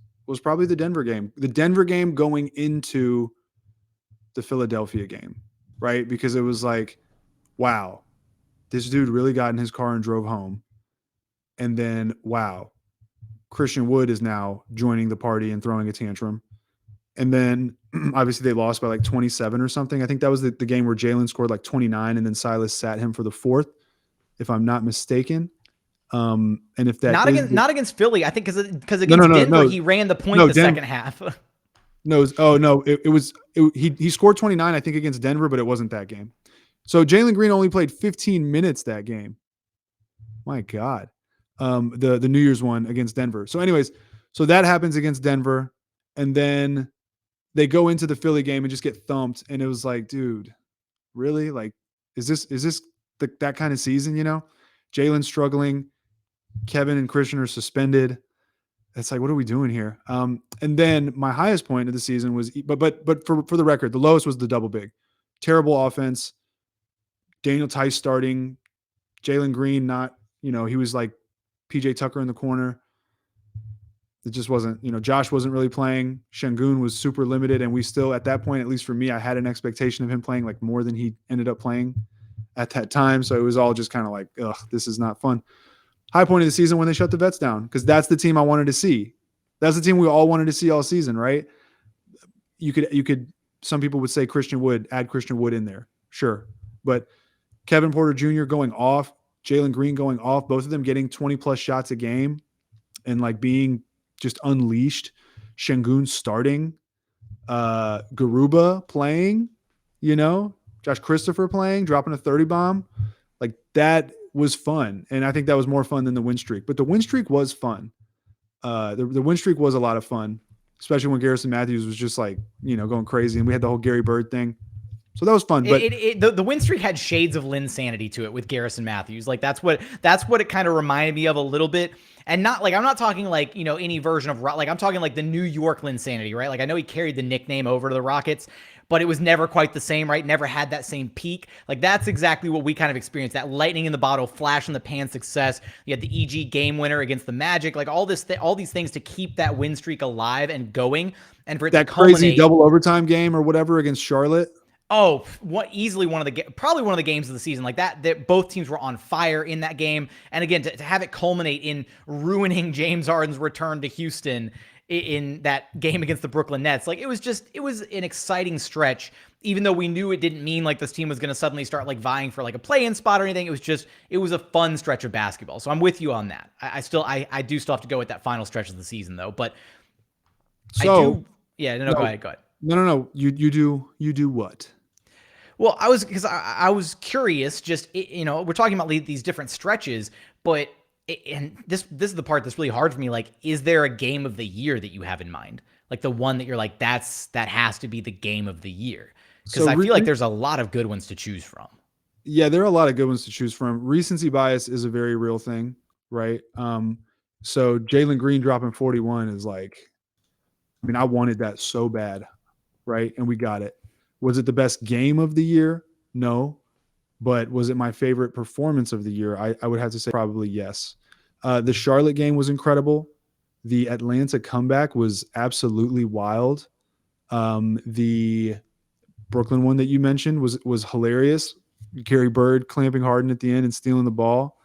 probably the Denver game. The Denver game going into the Philadelphia game, right? Because it was like, wow, this dude really got in his car and drove home. And then, wow, Christian Wood is now joining the party and throwing a tantrum. And then obviously they lost by like 27 or something. I think that was the game where Jalen scored like 29 and then Silas sat him for the fourth, if I'm not mistaken. And if that not against Philly, I think because no, no, against no, Denver no, he ran the point no, the second half. no, oh no, he scored 29, I think, against Denver, but it wasn't that game. So Jalen Green only played 15 minutes that game. My God. The New Year's one against Denver. So anyways, so that happens against Denver, and then they go into the Philly game and just get thumped. And it was like, dude, really? Like, is this that kind of season? Jalen's struggling. Kevin and Christian are suspended. It's like, what are we doing here? And then my highest point of the season was, but for the record, the lowest was the double big. Terrible offense. Daniel Tice starting. Jalen Green not, he was like PJ Tucker in the corner. It just wasn't, Josh wasn't really playing. Sengun was super limited. And we still, at that point, at least for me, I had an expectation of him playing like more than he ended up playing at that time. So it was all just kind of like, ugh, this is not fun. High point of the season when they shut the vets down, because that's the team I wanted to see. That's the team we all wanted to see all season, right? You could, some people would say add Christian Wood in there. Sure. But Kevin Porter Jr. going off, Jalen Green going off, both of them getting 20 plus shots a game and like being just unleashed. Sengun starting, Garuba playing, Josh Christopher playing, dropping a 30 bomb. Like that was fun. And I think that was more fun than the win streak. But the win streak was fun. The win streak was a lot of fun, especially when Garrison Matthews was just like, going crazy. And we had the whole Gary Bird thing. So that was fun. But the win streak had shades of Linsanity to it with Garrison Matthews. Like that's what it kind of reminded me of a little bit. And not like, I'm not talking like, any version of like, I'm talking like the New York Linsanity, right? Like I know he carried the nickname over to the Rockets, but it was never quite the same, right? Never had that same peak. Like that's exactly what we kind of experienced, that lightning in the bottle, flash in the pan success. You had the EG game winner against the Magic, like all these things to keep that win streak alive and going. And for it that to culminate, crazy double overtime game or whatever against Charlotte. Oh, probably one of the games of the season like that both teams were on fire in that game. And again, to have it culminate in ruining James Harden's return to Houston in that game against the Brooklyn Nets, like it was an exciting stretch, even though we knew it didn't mean like this team was going to suddenly start like vying for like a play-in spot or anything. It was a fun stretch of basketball. So I'm with you on that. I do still have to go with that final stretch of the season though, but go ahead. No. You do what? Well, I was curious, just, we're talking about these different stretches, but, and this is the part that's really hard for me. Like, is there a game of the year that you have in mind? Like the one that you're like, that has to be the game of the year. Because I feel like there's a lot of good ones to choose from. Yeah, there are a lot of good ones to choose from. Recency bias is a very real thing, right? So Jalen Green dropping 41 is like, I wanted that so bad, right? And we got it. Was it the best game of the year? No. But was it my favorite performance of the year? I would have to say probably yes. The Charlotte game was incredible. The Atlanta comeback was absolutely wild. The Brooklyn one that you mentioned was hilarious. Gary Bird clamping Harden at the end and stealing the ball.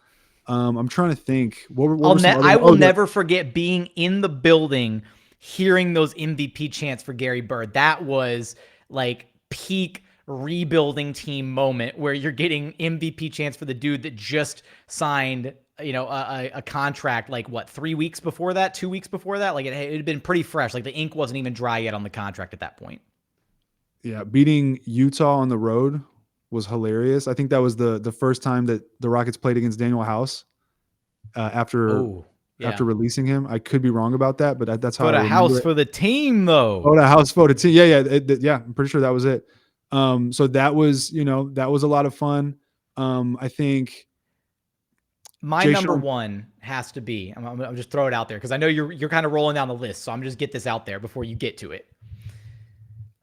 I'm trying to think. I will never forget being in the building, hearing those MVP chants for Gary Bird. That was like peak rebuilding team moment where you're getting MVP chance for the dude that just signed, a contract like what, 3 weeks before that, 2 weeks before that. Like it had been pretty fresh. Like the ink wasn't even dry yet on the contract at that point. Yeah. Beating Utah on the road was hilarious. I think that was the first time that the Rockets played against Daniel House after releasing him. I could be wrong about that, but that's how I remember house it. For the team though. Oh, the house for the team. Yeah. I'm pretty sure that was it. So that was, that was a lot of fun. I think my number one has to be, I'm just throw it out there because I know you're kind of rolling down the list. So I'm just get this out there before you get to it.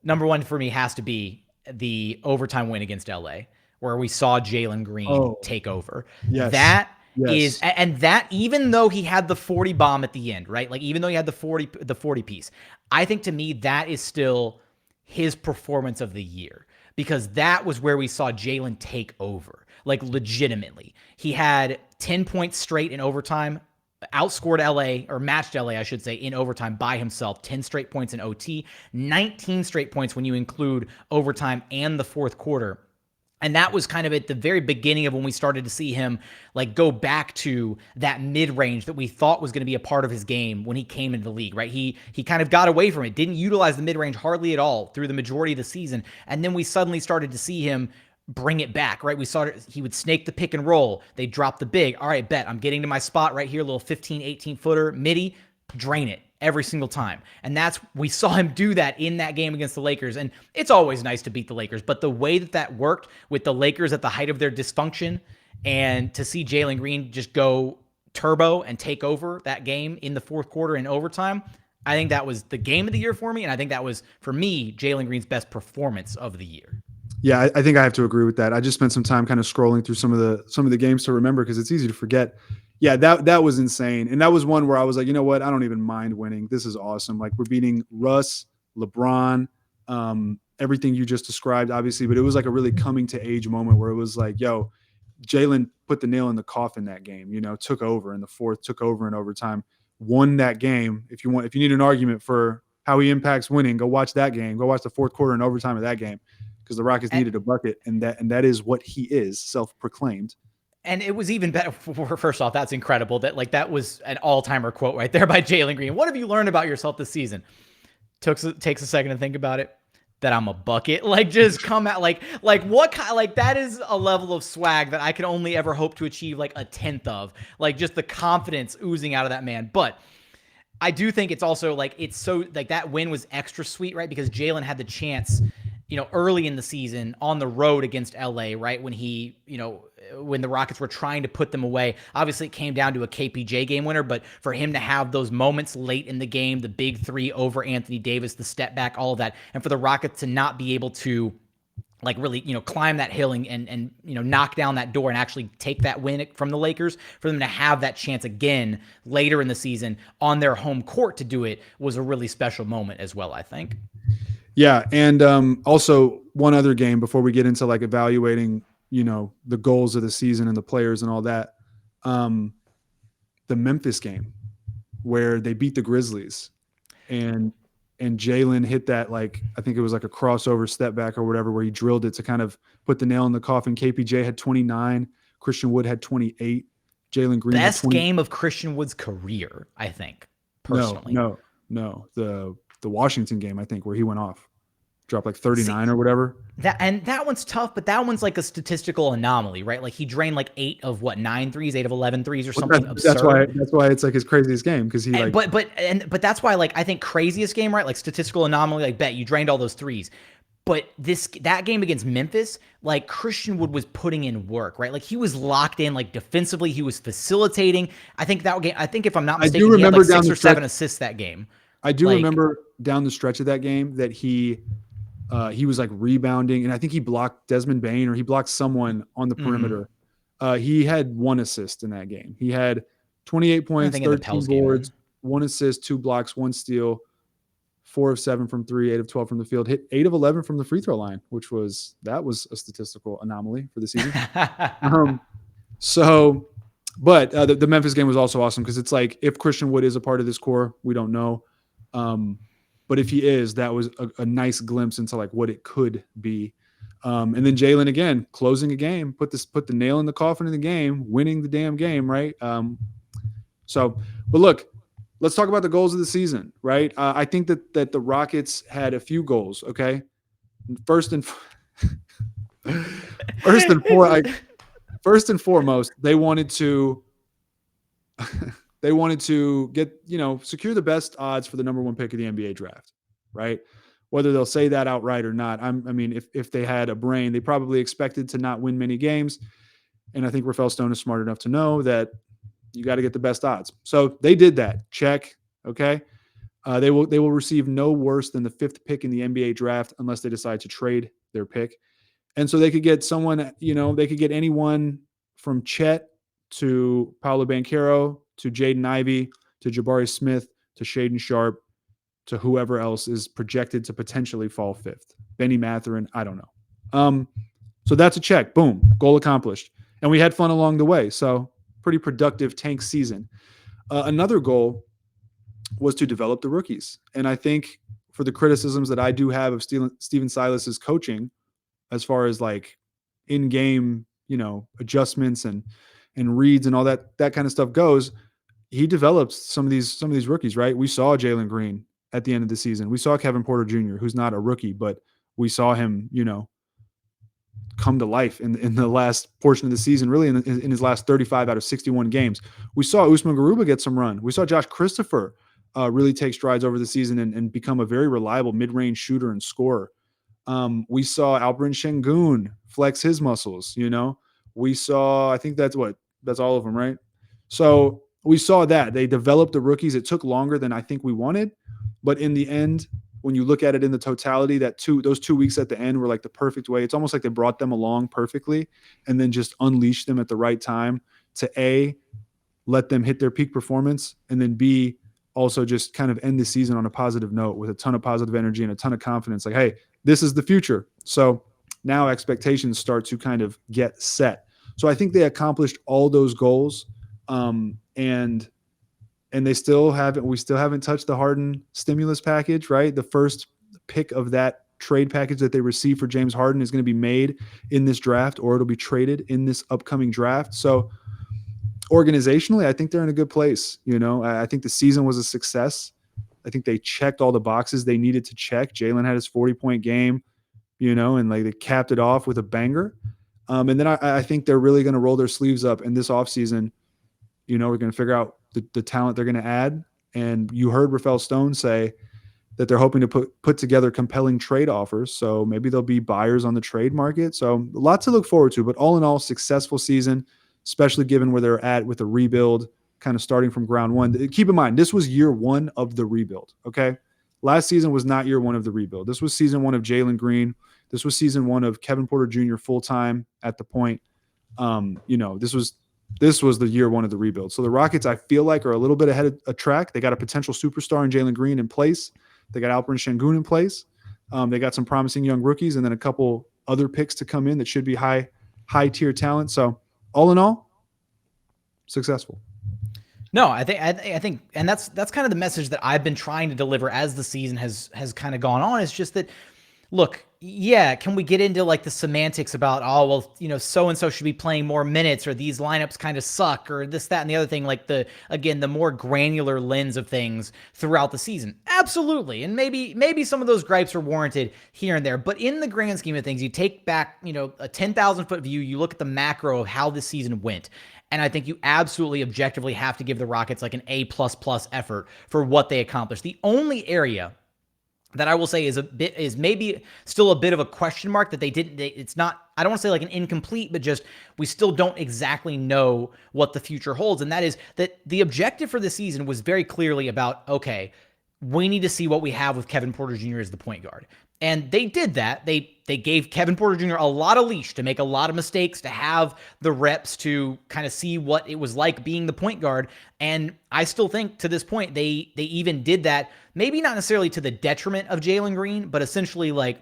Number one for me has to be the overtime win against LA, where we saw Jalen Green take over. Yes. That even though he had the 40 bomb at the end, right? Like even though he had the 40 piece, I think to me that is still his performance of the year, because that was where we saw Jalen take over, like legitimately. He had 10 points straight in overtime, outscored LA, or matched LA, I should say, in overtime by himself, 10 straight points in OT, 19 straight points when you include overtime and the fourth quarter. And that was kind of at the very beginning of when we started to see him like go back to that mid-range that we thought was going to be a part of his game when he came into the league, right? He kind of got away from it, didn't utilize the mid-range hardly at all through the majority of the season. And then we suddenly started to see him bring it back, right? He would snake the pick and roll. They drop the big. All right, bet I'm getting to my spot right here, little 15, 18 footer, midi, drain it every single time. And we saw him do that in that game against the Lakers. And it's always nice to beat the Lakers, but the way that worked with the Lakers at the height of their dysfunction, and to see Jalen Green just go turbo and take over that game in the fourth quarter in overtime, I think that was the game of the year for me. And I think that was, for me, Jalen Green's best performance of the year. Yeah, I think I have to agree with that. I just spent some time kind of scrolling through some of the games to remember, because it's easy to forget. Yeah, that was insane. And that was one where I was like, you know what? I don't even mind winning. This is awesome. Like, we're beating Russ, LeBron, everything you just described, obviously. But it was like a really coming to age moment where it was like, yo, Jalen put the nail in the coffin that game, took over in the fourth, took over in overtime, won that game. If you need an argument for how he impacts winning, go watch that game. Go watch the fourth quarter and overtime of that game, because the Rockets needed a bucket, and that is what he is, self-proclaimed. And it was even better. First off, that's incredible. That was an all-timer quote right there by Jalen Green. What have you learned about yourself this season? Takes a second to think about it. That I'm a bucket. Like, just come out like what kind, like, that is a level of swag that I can only ever hope to achieve like a tenth of. Like, just the confidence oozing out of that man. But I do think it's also like, it's so like that win was extra sweet, right? Because Jalen had the chance, early in the season on the road against LA, right? When when the Rockets were trying to put them away. Obviously, it came down to a KPJ game winner, but for him to have those moments late in the game, the big three over Anthony Davis, the step back, all of that, and for the Rockets to not be able to like really, climb that hill and knock down that door and actually take that win from the Lakers, for them to have that chance again later in the season on their home court to do it was a really special moment as well, I think. Yeah. And also one other game before we get into like evaluating, the goals of the season and the players and all that. The Memphis game where they beat the Grizzlies and Jalen hit that, like, I think it was like a crossover step back or whatever, where he drilled it to kind of put the nail in the coffin. KPJ had 29. Christian Wood had 28. Jalen Green best had 20. Game of Christian Wood's career, I think, personally. No. The Washington game, I think, where he went off, dropped like 39 or whatever. That one's tough, but that one's like a statistical anomaly, right? Like, he drained like 8 of 11 threes or something absurd. That's why it's like his craziest game, because he like. But that's why, like, I think craziest game, right? Like, statistical anomaly, like, bet you drained all those threes. But that game against Memphis, like, Christian Wood was putting in work, right? Like, he was locked in, like, defensively, he was facilitating. I think that game, if I'm not mistaken, he had like 6 or 7 assists that game. I do remember down the stretch of that game that he was like rebounding, and I think he blocked Desmond Bane, or he blocked someone on the perimeter. He had 1 assist in that game. He had 28 points, 13 boards, 1 assist, 2 blocks, 1 steal, 4 of 7 from 3, 8 of 12 from the field, hit 8 of 11 from the free throw line, that was a statistical anomaly for the season. But the Memphis game was also awesome, because it's like, if Christian Wood is a part of this core, we don't know. But if he is, that was a nice glimpse into like what it could be. And then Jalen, again, closing a game, put the nail in the coffin in the game, winning the damn game, right? But look, let's talk about the goals of the season, right? I think that the Rockets had a few goals. Okay, first and foremost, they wanted to get, secure the best odds for the number 1 pick of the NBA draft, right? Whether they'll say that outright or not. If they had a brain, they probably expected to not win many games. And I think Rafael Stone is smart enough to know that you got to get the best odds. So they did that. Check. Okay. They will receive no worse than the 5th pick in the NBA draft unless they decide to trade their pick. And so they could get someone, they could get anyone from Chet to Paolo Banchero to Jaden Ivey to Jabari Smith to Shaedon Sharpe to whoever else is projected to potentially fall 5th. Benny Mathurin, I don't know. So that's a check. Boom, goal accomplished. And we had fun along the way. So pretty productive tank season. Another goal was to develop the rookies. And I think for the criticisms that I do have of Stephen Silas's coaching, as far as like in-game, adjustments and reads and all that kind of stuff goes, he developed some of these rookies, right? We saw Jalen Green at the end of the season. We saw Kevin Porter Jr., who's not a rookie, but we saw him, come to life in the last portion of the season, really in his last 35 out of 61 games. We saw Usman Garuba get some run. We saw Josh Christopher really take strides over the season and become a very reliable mid-range shooter and scorer. We saw Alperen Sengun flex his muscles, We saw, I think that's all of them, right? So we saw that. They developed the rookies. It took longer than I think we wanted. But in the end, when you look at it in the totality, those 2 weeks at the end were like the perfect way. It's almost like they brought them along perfectly and then just unleashed them at the right time to A, let them hit their peak performance, and then B, also just kind of end the season on a positive note with a ton of positive energy and a ton of confidence. Like, hey, this is the future. So now expectations start to kind of get set. So I think they accomplished all those goals. And we still haven't touched the Harden stimulus package, right? The first pick of that trade package that they receive for James Harden is going to be made in this draft, or it'll be traded in this upcoming draft. So organizationally, I think they're in a good place. I think the season was a success. I think they checked all the boxes they needed to check. Jalen had his 40-point game, and like they capped it off with a banger. And then I think they're really going to roll their sleeves up in this offseason. We're going to figure out the talent they're going to add. And you heard Rafael Stone say that they're hoping to put together compelling trade offers. So maybe there'll be buyers on the trade market. So a lot to look forward to. But all in all, successful season, especially given where they're at with the rebuild, kind of starting from ground one. Keep in mind, this was year one of the rebuild, okay? Last season was not year one of the rebuild. This was season one of Jalen Green. This was season one of Kevin Porter Jr. full-time at the point. This was the year one of the rebuild. So the Rockets, I feel like, are a little bit ahead of a track. They got a potential superstar in Jalen Green in place. They got Alperen Sengun in place. They got some promising young rookies and then a couple other picks to come in that should be high tier talent. So all in all, successful. No, I think, and that's kind of the message that I've been trying to deliver as the season has kind of gone on. It's just that, look, yeah, can we get into like the semantics about, so-and-so should be playing more minutes, or these lineups kind of suck, or this, that, and the other thing, like the more granular lens of things throughout the season. Absolutely. And maybe some of those gripes are warranted here and there, but in the grand scheme of things, you take back, a 10,000 foot view, you look at the macro of how this season went. And I think you absolutely objectively have to give the Rockets like an A++ effort for what they accomplished. The only area that I will say is maybe still a bit of a question mark that it's not, I don't want to say like an incomplete, but just we still don't exactly know what the future holds. And that is that the objective for this season was very clearly about, okay, we need to see what we have with Kevin Porter Jr. as the point guard. And they did that. They gave Kevin Porter Jr. a lot of leash to make a lot of mistakes, to have the reps to kind of see what it was like being the point guard. And I still think to this point, they even did that, maybe not necessarily to the detriment of Jalen Green, but essentially like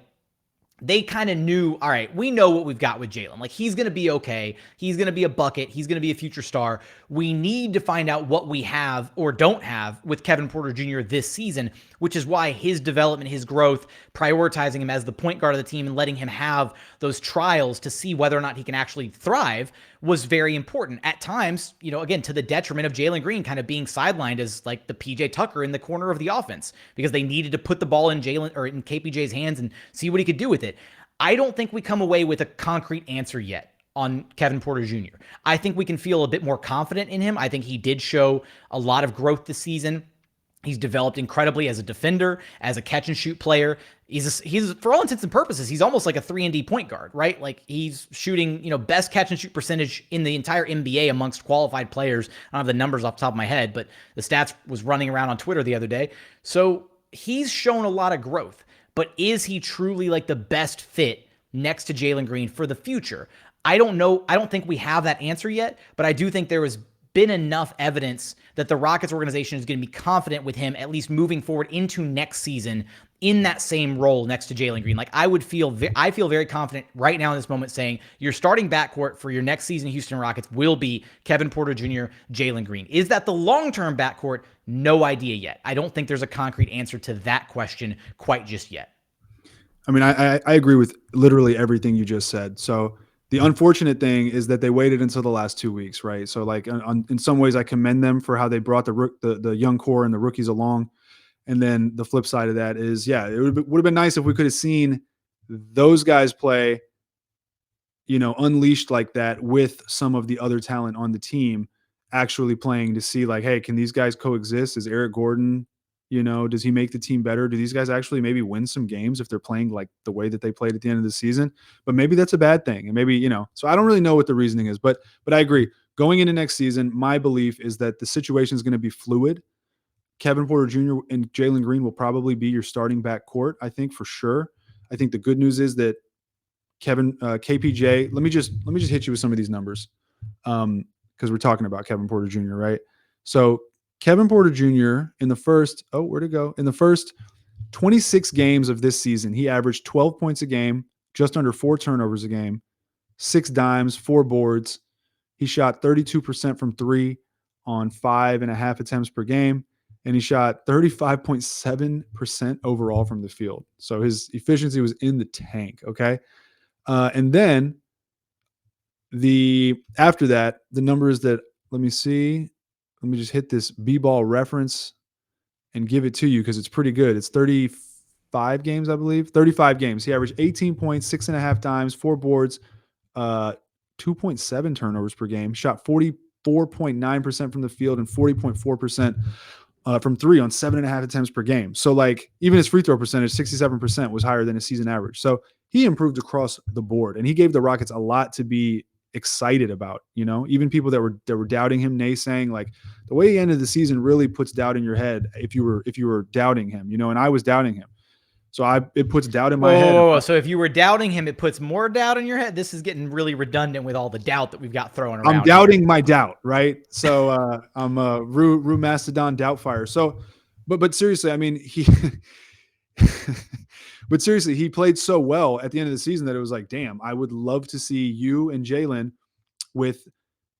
they kind of knew, all right, we know what we've got with Jalen. Like, he's going to be okay. He's going to be a bucket. He's going to be a future star. We need to find out what we have or don't have with Kevin Porter Jr. this season, which is why his development, his growth, prioritizing him as the point guard of the team and letting him have those trials to see whether or not he can actually thrive was very important. At times, again, to the detriment of Jalen Green kind of being sidelined as like the PJ Tucker in the corner of the offense, because they needed to put the ball in KPJ's hands and see what he could do with it. I don't think we come away with a concrete answer yet on Kevin Porter Jr. I think we can feel a bit more confident in him. I think he did show a lot of growth this season. He's developed incredibly as a defender, as a catch and shoot player. He's for all intents and purposes, he's almost like a 3-and-D point guard, right? Like, he's shooting, best catch and shoot percentage in the entire NBA amongst qualified players. I don't have the numbers off the top of my head, but the stats was running around on Twitter the other day. So he's shown a lot of growth, but is he truly like the best fit next to Jalen Green for the future? I don't know. I don't think we have that answer yet, but I do think there has been enough evidence that the Rockets organization is going to be confident with him, at least moving forward into next season in that same role next to Jalen Green. Like, I feel very confident right now in this moment saying your starting backcourt for your next season Houston Rockets will be Kevin Porter Jr., Jalen Green. Is that the long-term backcourt? No idea yet. I don't think there's a concrete answer to that question quite just yet. I mean, I agree with literally everything you just said. So The unfortunate thing is that they waited until the last 2 weeks, right? So like in some ways I commend them for how they brought the young core and the rookies along. And then the flip side of that is, yeah, it would have been nice if we could have seen those guys play, unleashed like that with some of the other talent on the team actually playing to see like, hey, can these guys coexist? Is Eric Gordon, does he make the team better? Do these guys actually maybe win some games if they're playing like the way that they played at the end of the season? But maybe that's a bad thing. And maybe, so I don't really know what the reasoning is, but I agree. Going into next season, my belief is that the situation is going to be fluid. Kevin Porter Jr. and Jalen Green will probably be your starting backcourt, I think, for sure. I think the good news is that KPJ, let me just hit you with some of these numbers, because we're talking about Kevin Porter Jr., right? So Kevin Porter Jr. in the first 26 games of this season, he averaged 12 points a game, just under 4 turnovers a game, 6 dimes, 4 boards. He shot 32% from 3 on 5.5 attempts per game, and he shot 35.7% overall from the field. So his efficiency was in the tank, okay? And then after that, the numbers that, let me just hit this B-ball reference and give it to you because it's pretty good. It's 35 games, I believe. 35 games. He averaged 18 points, 6.5 dimes, 4 boards, 2.7 turnovers per game, shot 44.9% from the field and 40.4% from 3 on 7.5 attempts per game. So like even his free throw percentage, 67%, was higher than his season average. So he improved across the board, and he gave the Rockets a lot to be excited about. Even people that were doubting him, naysaying, like the way he ended the season really puts doubt in your head if you were doubting him, and I was doubting him. So it puts doubt in my head. So if you were doubting him, it puts more doubt in your head. This is getting really redundant with all the doubt that we've got thrown around. I'm doubting my doubt, right? So I'm a Rue Mastodon Doubtfire. So, but seriously, I mean, but seriously, he played so well at the end of the season that it was like, damn, I would love to see you and Jalen with,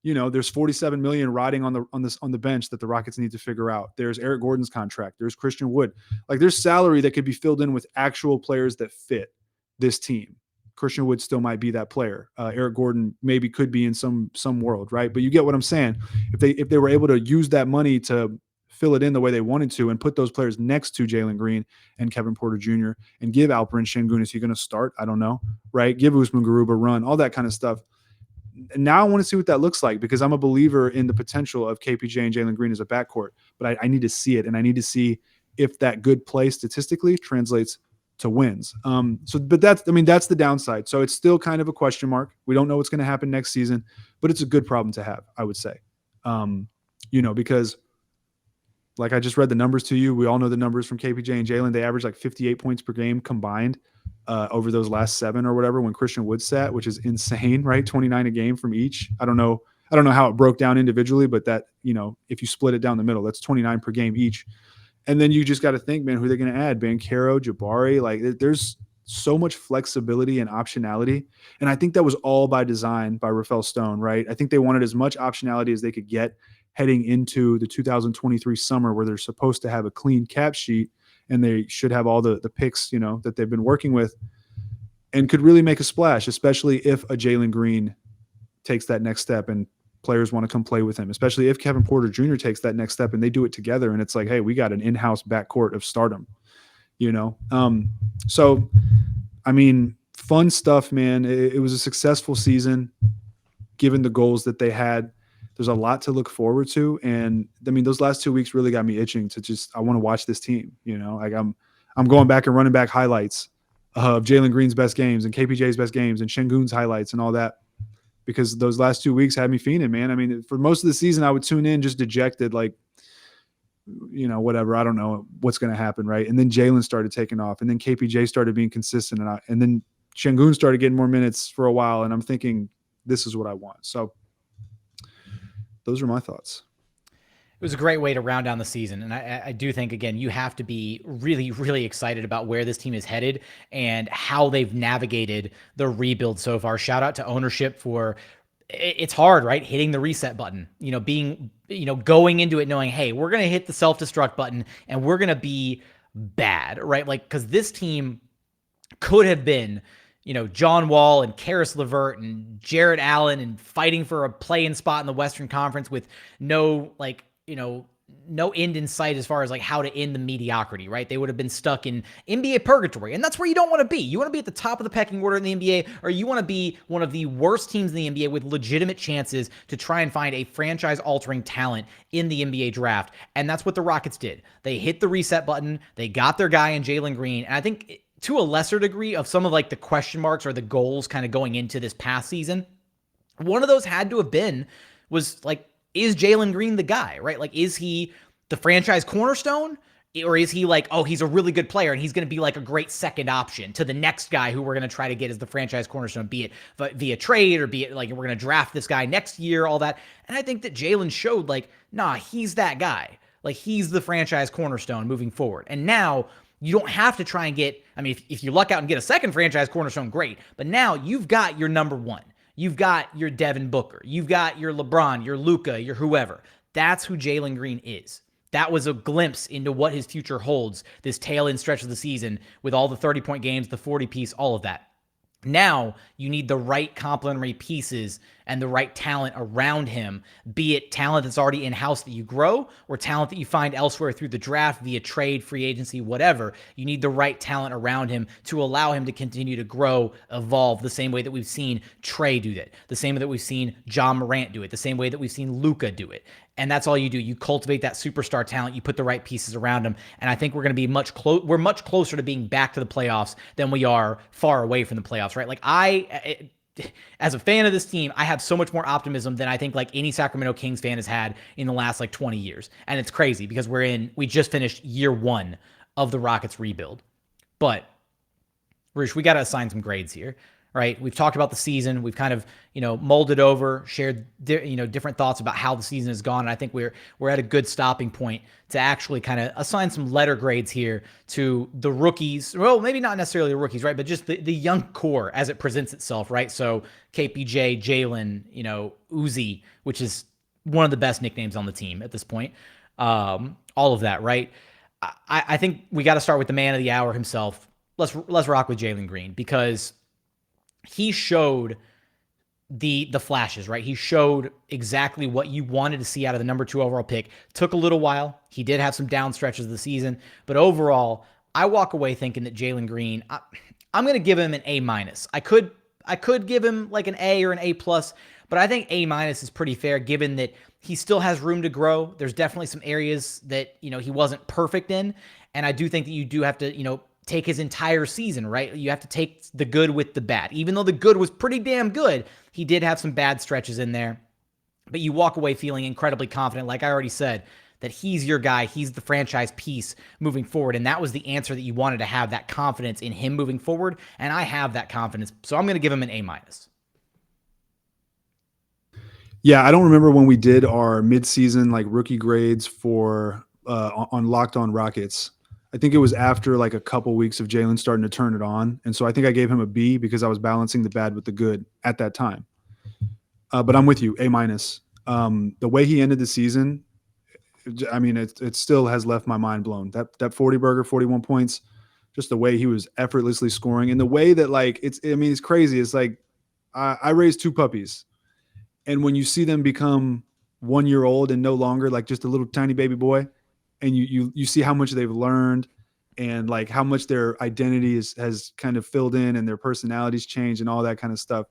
there's $47 million riding on the bench that the Rockets need to figure out. There's Eric Gordon's contract. There's Christian Wood. Like there's salary that could be filled in with actual players that fit this team. Christian Wood still might be that player. Eric Gordon maybe could be in some world, right? But you get what I'm saying. If they were able to use that money to fill it in the way they wanted to and put those players next to Jalen Green and Kevin Porter Jr. and give Alperen Sengun, is he going to start? I don't know, right? Give Usman Garuba a run, all that kind of stuff. And now I want to see what that looks like because I'm a believer in the potential of KPJ and Jalen Green as a backcourt, but I need to see it, and I need to see if that good play statistically translates to wins. But that's the downside. So it's still kind of a question mark. We don't know what's going to happen next season, but it's a good problem to have, I would say. Because like I just read the numbers to you. We all know the numbers from KPJ and Jalen. They average like 58 points per game combined over those last 7 or whatever when Christian Wood sat, which is insane, right? 29 a game from each. I don't know how it broke down individually, but that, if you split it down the middle, that's 29 per game each. And then you just got to think, man, who are they going to add? Banchero, Jabari. Like there's so much flexibility and optionality. And I think that was all by design by Rafael Stone, right? I think they wanted as much optionality as they could get heading into the 2023 summer where they're supposed to have a clean cap sheet and they should have all the picks, that they've been working with and could really make a splash, especially if a Jalen Green takes that next step and players want to come play with him, especially if Kevin Porter Jr. takes that next step and they do it together. And it's like, hey, we got an in-house backcourt of stardom, So, I mean, fun stuff, man. It was a successful season given the goals that they had. There's a lot to look forward to. And I mean, those last 2 weeks really got me itching to I want to watch this team, like I'm going back and running back highlights of Jalen Green's best games and KPJ's best games and Sengun's highlights and all that, because those last 2 weeks had me fiending, man. I mean, for most of the season, I would tune in just dejected, like, whatever. I don't know what's going to happen, right? And then Jalen started taking off, and then KPJ started being consistent, and then Sengun started getting more minutes for a while, and I'm thinking, this is what I want. So those are my thoughts. It was a great way to round down the season. And I do think, again, you have to be really, really excited about where this team is headed and how they've navigated the rebuild so far. Shout out to ownership for, it's hard, right? Hitting the reset button, going into it knowing, hey, we're going to hit the self-destruct button and we're going to be bad, right? Like, because this team could have been, John Wall and Karis LeVert and Jarrett Allen and fighting for a play-in spot in the Western Conference with no no end in sight as far as like how to end the mediocrity, right? They would have been stuck in NBA purgatory. And that's where you don't want to be. You want to be at the top of the pecking order in the NBA, or you want to be one of the worst teams in the NBA with legitimate chances to try and find a franchise-altering talent in the NBA draft. And that's what the Rockets did. They hit the reset button. They got their guy in Jalen Green. And I think to a lesser degree of some of like the question marks or the goals kind of going into this past season, one of those had to have been was like, is Jalen Green the guy, right? Like, is he the franchise cornerstone? Or is he like, oh, he's a really good player and he's going to be like a great second option to the next guy who we're going to try to get as the franchise cornerstone, be it via trade or be it like we're going to draft this guy next year, all that. And I think that Jalen showed like, nah, he's that guy. Like, he's the franchise cornerstone moving forward. And now you don't have to try and get, I mean, if you luck out and get a second franchise cornerstone, great. But now you've got your number one. You've got your Devin Booker. You've got your LeBron, your Luka, your whoever. That's who Jalen Green is. That was a glimpse into what his future holds, this tail end stretch of the season with all the 30-point games, the 40-piece, all of that. Now you need the right complementary pieces and the right talent around him, be it talent that's already in-house that you grow or talent that you find elsewhere through the draft via trade, free agency, whatever. You need the right talent around him to allow him to continue to grow, evolve the same way that we've seen Trey do that, the same way that we've seen John Morant do it, the same way that we've seen Luka do it. And that's all you do. You cultivate that superstar talent. You put the right pieces around him. And I think we're going to be much closer to being back to the playoffs than we are far away from the playoffs, right? Like as a fan of this team, I have so much more optimism than I think like any Sacramento Kings fan has had in the last like 20 years. And it's crazy because we just finished year one of the Rockets rebuild. But Roosh, we got to assign some grades here. Right. We've talked about the season. We've kind of, molded over, shared, different thoughts about how the season has gone. And I think we're at a good stopping point to actually kind of assign some letter grades here to the rookies. Well, maybe not necessarily the rookies, right? But just the young core as it presents itself, right? So KPJ, Jalen, Uzi, which is one of the best nicknames on the team at this point. All of that, right? I think we got to start with the man of the hour himself. Let's rock with Jalen Green because he showed the flashes, right? He showed exactly what you wanted to see out of the number 2 overall pick. Took a little while. He did have some down stretches of the season, but overall, I walk away thinking that Jalen Green, I'm going to give him an A-. I could give him like an A or an A+, but I think A- is pretty fair given that he still has room to grow. There's definitely some areas that, he wasn't perfect in, and I do think that you do have to, take his entire season, right? You have to take the good with the bad. Even though the good was pretty damn good, he did have some bad stretches in there. But you walk away feeling incredibly confident, like I already said, that he's your guy. He's the franchise piece moving forward. And that was the answer that you wanted to have, that confidence in him moving forward. And I have that confidence. So I'm going to give him an A-. Yeah, I don't remember when we did our midseason like rookie grades for on Locked On Rockets. I think it was after like a couple weeks of Jalen starting to turn it on. And so I think I gave him a B because I was balancing the bad with the good at that time. But I'm with you, A-. The way he ended the season, I mean, it still has left my mind blown. That 40 burger, 41 points, just the way he was effortlessly scoring and the way that like, it's crazy. It's like I raised 2 puppies. And when you see them become 1 year old and no longer like just a little tiny baby boy, and you see how much they've learned and like how much their identity has kind of filled in and their personalities changed and all that kind of stuff.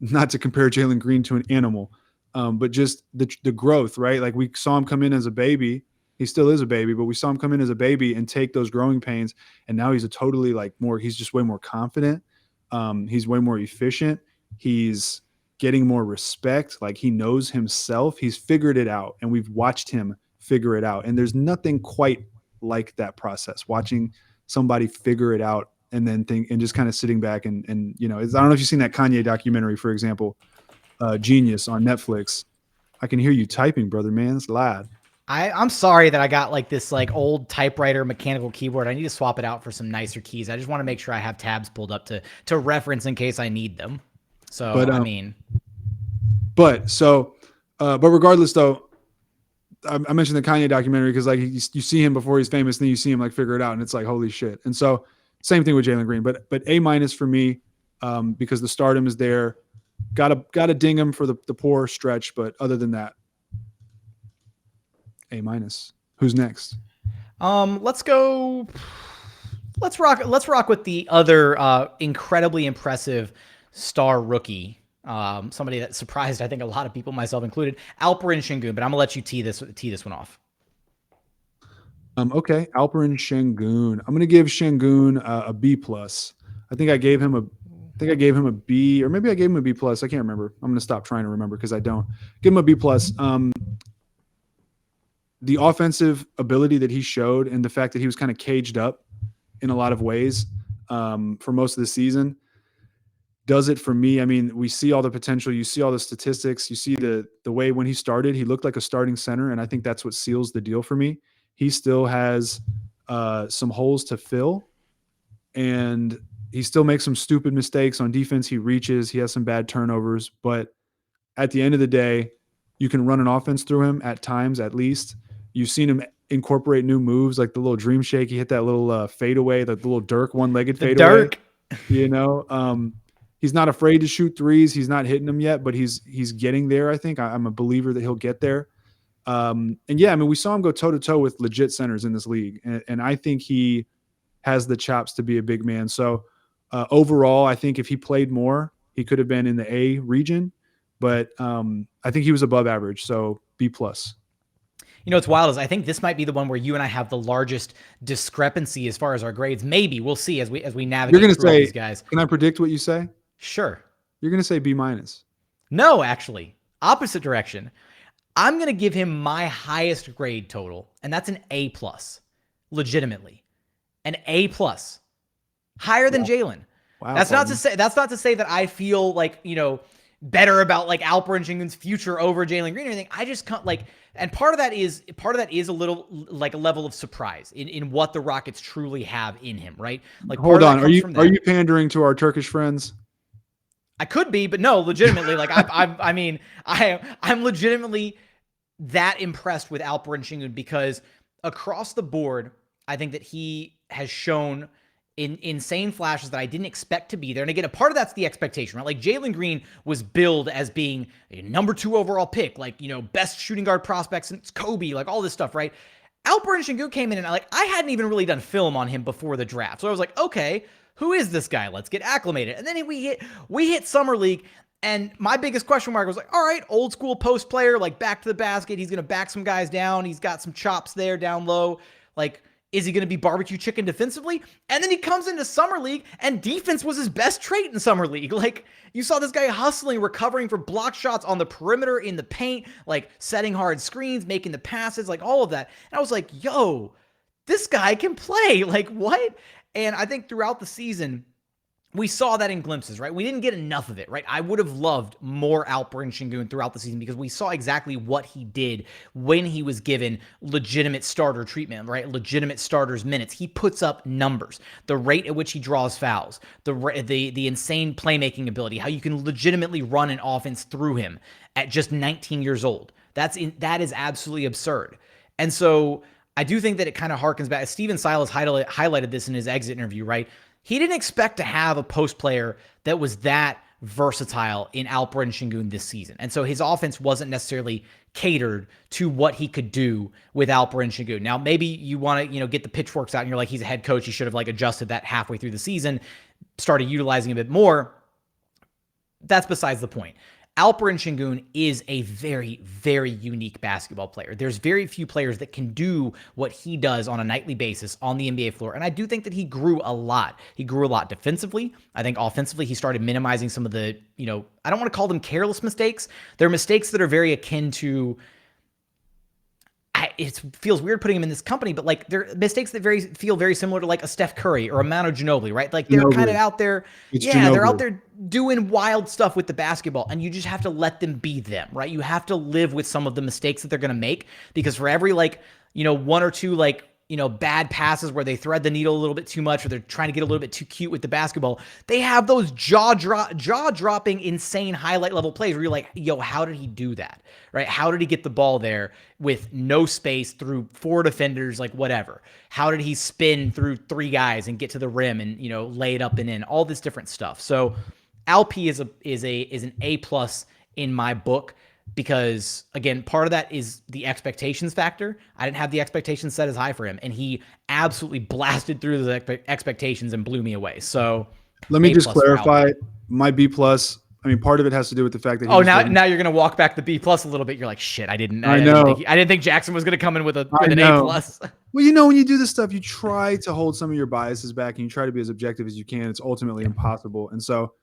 Not to compare Jalen Green to an animal, but just the growth, right? Like we saw him come in as a baby. He still is a baby, but we saw him come in as a baby and take those growing pains. And now he's he's just way more confident. He's way more efficient. He's getting more respect. Like he knows himself. He's figured it out. And we've watched him figure it out. And there's nothing quite like that process, watching somebody figure it out and then think and just kind of sitting back and I don't know if you've seen that Kanye documentary, for example, Genius on Netflix. I can hear you typing, brother, man. It's loud. I'm sorry that I got like this like old typewriter mechanical keyboard. I need to swap it out for some nicer keys. I just want to make sure I have tabs pulled up to reference in case I need them. So, but regardless though, I mentioned the Kanye documentary because like you see him before he's famous, and then you see him like figure it out, and it's like holy shit. And so same thing with Jalen Green, but A- for me. because the stardom is there. Gotta ding him for the poor stretch, but other than that, A-. Who's next? Let's go. Let's rock with the other incredibly impressive star rookie. Somebody that surprised, I think, a lot of people, myself included, Alperen Sengun. But I'm gonna let you tee this one off. Okay, Alperen Sengun. I'm gonna give Sengun a B plus. I think I gave him a B, or maybe I gave him a B plus. I can't remember. I'm gonna stop trying to remember because I don't. Give him a B plus. The offensive ability that he showed and the fact that he was kind of caged up in a lot of ways for most of the season does it for me. I mean, we see all the potential. You see all the statistics. You see the way when he started, he looked like a starting center, and I think that's what seals the deal for me. He still has some holes to fill, and he still makes some stupid mistakes on defense. He reaches. He has some bad turnovers. But at the end of the day, you can run an offense through him at times at least. You've seen him incorporate new moves like the little dream shake. He hit that little fadeaway, the little Dirk one-legged fadeaway. You know, he's not afraid to shoot threes. He's not hitting them yet, but he's getting there. I think I'm a believer that he'll get there. And yeah, I mean, we saw him go toe-to-toe with legit centers in this league, and I think he has the chops to be a big man. So overall, I think if he played more, he could have been in the A region, but I think he was above average, so B plus. You know, what's wild is I think this might be the one where you and I have the largest discrepancy as far as our grades. Maybe we'll see as we navigate You're gonna through all say, these guys. Can I predict what you say? Sure. You're going to say B minus. No, actually, opposite direction. I'm going to give him my highest grade total, and that's an A plus. Legitimately, an A plus, higher than Jalen. Wow, that's not to say that I feel like, you know, better about like Alperen Sengun's future over Jalen Green or anything. I just can't like, and part of that is a little like a level of surprise in what the Rockets truly have in him, right? Like, hold on, are you pandering to our Turkish friends? I could be, but no, legitimately, like I'm legitimately that impressed with Alperen Sengun because across the board, I think that he has shown in insane flashes that I didn't expect to be there. And again, a part of that's the expectation, right? Like Jalen Green was billed as being a number 2 overall pick, like, you know, best shooting guard prospect since Kobe, like all this stuff, right? Alperen Sengun came in and I hadn't even really done film on him before the draft. So I was like, okay, who is this guy? Let's get acclimated. And then we hit Summer League, and my biggest question mark was like, all right, old school post player, like back to the basket. He's going to back some guys down. He's got some chops there down low. Like, is he going to be barbecue chicken defensively? And then he comes into Summer League, and defense was his best trait in Summer League. Like, you saw this guy hustling, recovering for block shots on the perimeter in the paint, like setting hard screens, making the passes, like all of that. And I was like, yo, this guy can play. Like, what? And I think throughout the season, we saw that in glimpses, right? We didn't get enough of it, right? I would have loved more Alperen Sengun throughout the season because we saw exactly what he did when he was given legitimate starter treatment, right? Legitimate starters minutes. He puts up numbers. The rate at which he draws fouls, the insane playmaking ability, how you can legitimately run an offense through him at just 19 years old. That is absolutely absurd. And so I do think that it kind of harkens back. Steven Silas highlighted this in his exit interview, right? He didn't expect to have a post player that was that versatile in Alperen Sengun this season. And so his offense wasn't necessarily catered to what he could do with Alperen Sengun. Now, maybe you want to, get the pitchforks out and you're like, he's a head coach. He should have adjusted that halfway through the season, started utilizing a bit more. That's besides the point. Alperen Sengun is a very, very unique basketball player. There's very few players that can do what he does on a nightly basis on the NBA floor. And I do think that he grew a lot. He grew a lot defensively. I think offensively, he started minimizing some of the, I don't want to call them careless mistakes. They're mistakes that are very akin to, it feels weird putting him in this company, but they're mistakes that feel very similar to a Steph Curry or a Manu Ginobili, right? Like they're kind of out there. They're out there doing wild stuff with the basketball, and you just have to let them be them, right? You have to live with some of the mistakes that they're going to make, because for every one or two bad passes where they thread the needle a little bit too much, or they're trying to get a little bit too cute with the basketball, they have those jaw-dropping, insane highlight level plays where you're like, yo, how did he do that? Right? How did he get the ball there with no space through 4 defenders, whatever? How did he spin through 3 guys and get to the rim and, lay it up and in? All this different stuff. So Alp is an A plus in my book, because again, part of that is the expectations factor. I didn't have the expectations set as high for him, and he absolutely blasted through those expectations and blew me away. So Let me A just plus for clarify Alp. my B plus. I mean, part of it has to do with the fact that he Oh, was now you're gonna walk back the B plus a little bit. You're like, shit, I didn't know. I didn't think Jackson was gonna come in with I an A know. plus. Well, when you do this stuff, you try to hold some of your biases back and you try to be as objective as you can. It's ultimately impossible. And so,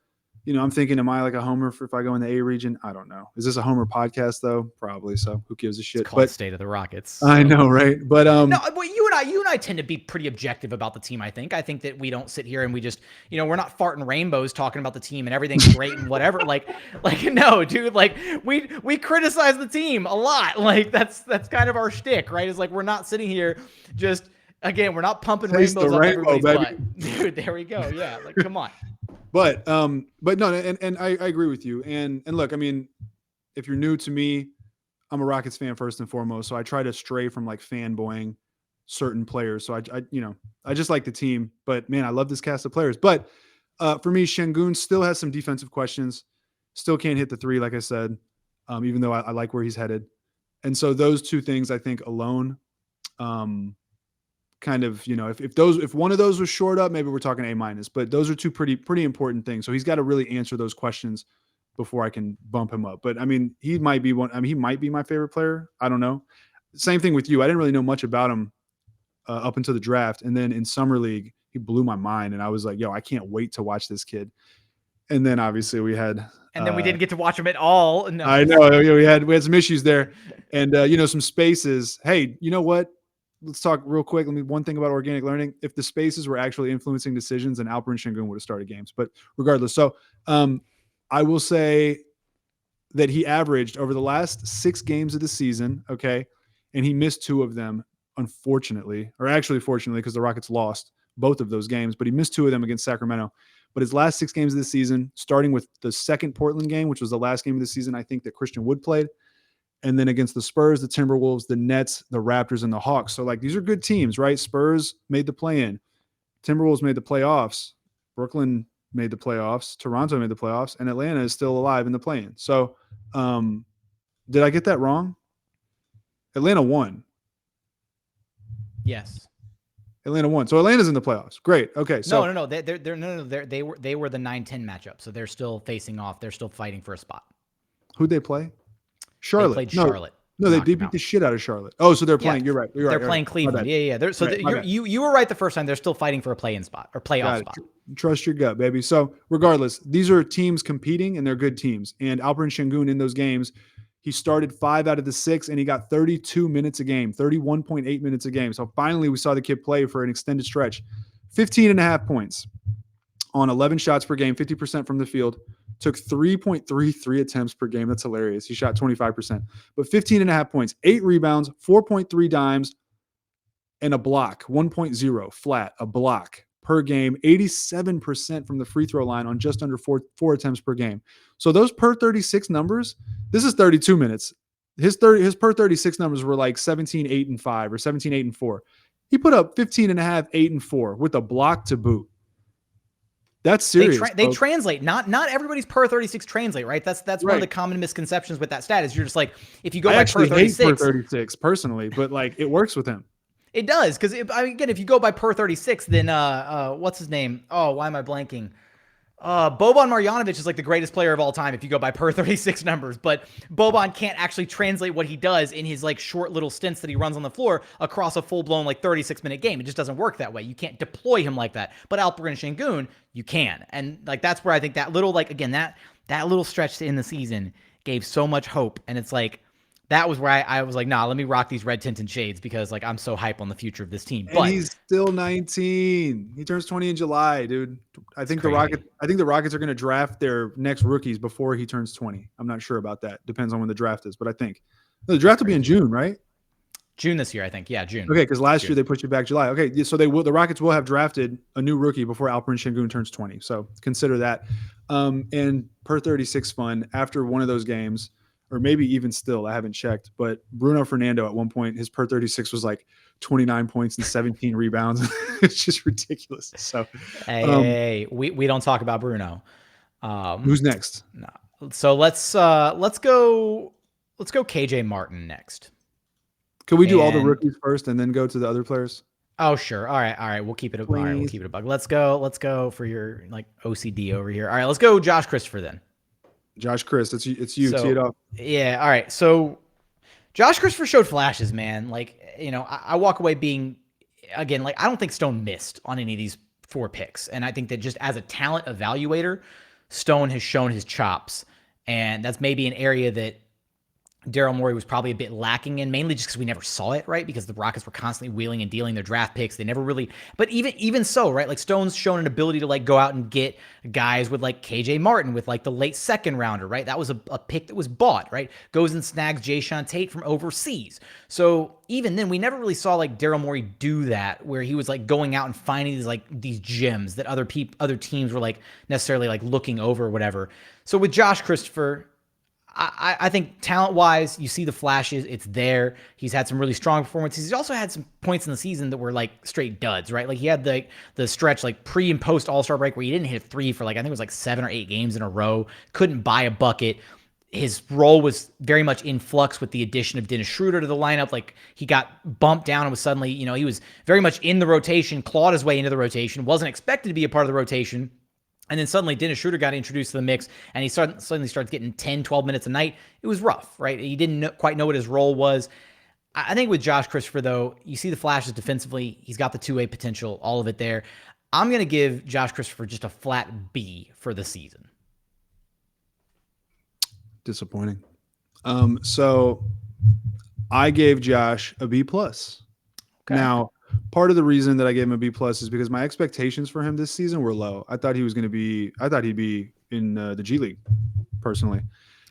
I'm thinking, am I like a homer if I go in the A region? I don't know. Is this a homer podcast though? Probably. So who gives a shit? It's called State of the Rockets. So. I know, right? But no, but you and I tend to be pretty objective about the team. I think that we don't sit here and we just, we're not farting rainbows talking about the team and everything's great and whatever. like no, dude. Like we criticize the team a lot. Like that's kind of our shtick, right? It's like we're not sitting here just. Again, we're not pumping rainbows up everybody's butt. Dude, there we go. Yeah, like come on. But no, and I agree with you. And look, I mean, if you're new to me, I'm a Rockets fan first and foremost. So I try to stray from like fanboying certain players. So I just like the team. But man, I love this cast of players. But for me, Sengun still has some defensive questions. Still can't hit the three, like I said, even though I like where he's headed. And so those two things, I think, alone. Kind of, if one of those was shored up, maybe we're talking A minus, but those are two pretty important things. So he's got to really answer those questions before I can bump him up. But I mean, he might be he might be my favorite player. I don't know. Same thing with you. I didn't really know much about him up until the draft. And then in summer league, he blew my mind. And I was like, yo, I can't wait to watch this kid. And then obviously we had, and then we didn't get to watch him at all. No. I know we had some issues there and, some spaces. Hey, you know what? Let's talk real quick. One thing about organic learning. If the spaces were actually influencing decisions, then Alperen Sengun would have started games. But regardless, so I will say that he averaged over the last 6 games of the season, okay, and he missed 2 of them, unfortunately, or actually fortunately, because the Rockets lost both of those games, but he missed 2 of them against Sacramento. But his last 6 games of the season, starting with the second Portland game, which was the last game of the season, I think that Christian Wood played, and then against the Spurs, the Timberwolves, the Nets, the Raptors, and the Hawks. So, like, these are good teams, right? Spurs made the play-in. Timberwolves made the playoffs. Brooklyn made the playoffs. Toronto made the playoffs. And Atlanta is still alive in the play-in. So, did I get that wrong? Atlanta won. Yes. Atlanta won. So, Atlanta's in the playoffs. Great. Okay. So No. They were the 9-10 matchup. So, they're still facing off. They're still fighting for a spot. Who'd they play? Charlotte. They played Charlotte. No, they beat the shit out of Charlotte. Oh, so they're playing. You're right. They're playing Cleveland. Yeah. You were right the first time. They're still fighting for a play-in spot or playoff spot. Trust your gut, baby. So regardless, these are teams competing and they're good teams. And Alperen Sengun in those games, he started 5 out of the 6 and he got 32 minutes a game, 31.8 minutes a game. So finally we saw the kid play for an extended stretch. 15.5 points on 11 shots per game, 50% from the field. Took 3.33 attempts per game. That's hilarious. He shot 25%, but 15.5 points, 8 rebounds, 4.3 dimes, and a block, 1.0 flat, a block per game, 87% from the free throw line on just under four attempts per game. So those per 36 numbers, this is 32 minutes. His per 36 numbers were like 17, 8, and 5 or 17, 8, and 4. He put up 15.5, 8, and 4 with a block to boot. That's serious. They translate. Not everybody's per 36 translate, right? That's right. One of the common misconceptions with that stat is you're just like, if you go by per 36, hate per 36 personally, but like it works with him. It does, because again, if you go by per 36, then what's his name? Oh, why am I blanking? Boban Marjanovic is like the greatest player of all time if you go by per 36 numbers, but Boban can't actually translate what he does in his like short little stints that he runs on the floor across a full-blown like 36-minute game. It just doesn't work that way. You can't deploy him like that. But Alperen Sengun, you can. And like that's where I think that little, like, again, that little stretch in the season gave so much hope. And it's like, that was where I was like, nah, let me rock these red tinted shades because like I'm so hype on the future of this team. But he's still 19. He turns 20 in July, dude. I think the Rockets are going to draft their next rookies before he turns 20. I'm not sure about that. Depends on when the draft is, but I think the draft will be in June, right? June this year, I think. Yeah, June. Okay, because last year they pushed it back July. Okay, so the Rockets will have drafted a new rookie before Alperen Sengun turns 20. So consider that. And per 36 fun after one of those games. Or maybe even still, I haven't checked, but Bruno Fernando at one point, his per 36 was like 29 points and 17 rebounds. It's just ridiculous. So, hey, we don't talk about Bruno. Who's next? No. So let's go KJ Martin next. Can we do all the rookies first and then go to the other players? Oh, sure. All right. We'll keep it. All right, we'll keep it a bug. Let's go for your like OCD over here. All right, let's go Josh Christopher then. Josh Chris, it's you. So, tee it off. Yeah. All right. So Josh Christopher showed flashes, man. Like, I walk away being, again, like, I don't think Stone missed on any of these 4 picks. And I think that just as a talent evaluator, Stone has shown his chops. And that's maybe an area that Daryl Morey was probably a bit lacking in, mainly just because we never saw it, right? Because the Rockets were constantly wheeling and dealing their draft picks. They never really, but even so, right? Like Stone's shown an ability to like go out and get guys with like KJ Martin with like the late second rounder, right? That was a pick that was bought, right? Goes and snags Jae'Sean Tate from overseas. So even then, we never really saw like Daryl Morey do that, where he was like going out and finding these gems that other teams were like necessarily like looking over or whatever. So with Josh Christopher, I think talent-wise, you see the flashes. It's there. He's had some really strong performances. He's also had some points in the season that were like straight duds, right? Like he had the stretch like pre and post All-Star break where he didn't hit 3 for like, I think it was like 7 or 8 games in a row. Couldn't buy a bucket. His role was very much in flux with the addition of Dennis Schroeder to the lineup. Like he got bumped down and was suddenly, he was very much in the rotation, clawed his way into the rotation, wasn't expected to be a part of the rotation. And then suddenly Dennis Schroeder got introduced to the mix, and he suddenly starts getting 10, 12 minutes a night. It was rough, right? He didn't quite know what his role was. I think with Josh Christopher, though, you see the flashes defensively. He's got the two-way potential, all of it there. I'm going to give Josh Christopher just a flat B for the season. Disappointing. So I gave Josh a B+. Okay. Now, part of the reason that I gave him a B+ is because my expectations for him this season were low. I thought he'd be in the G League, personally.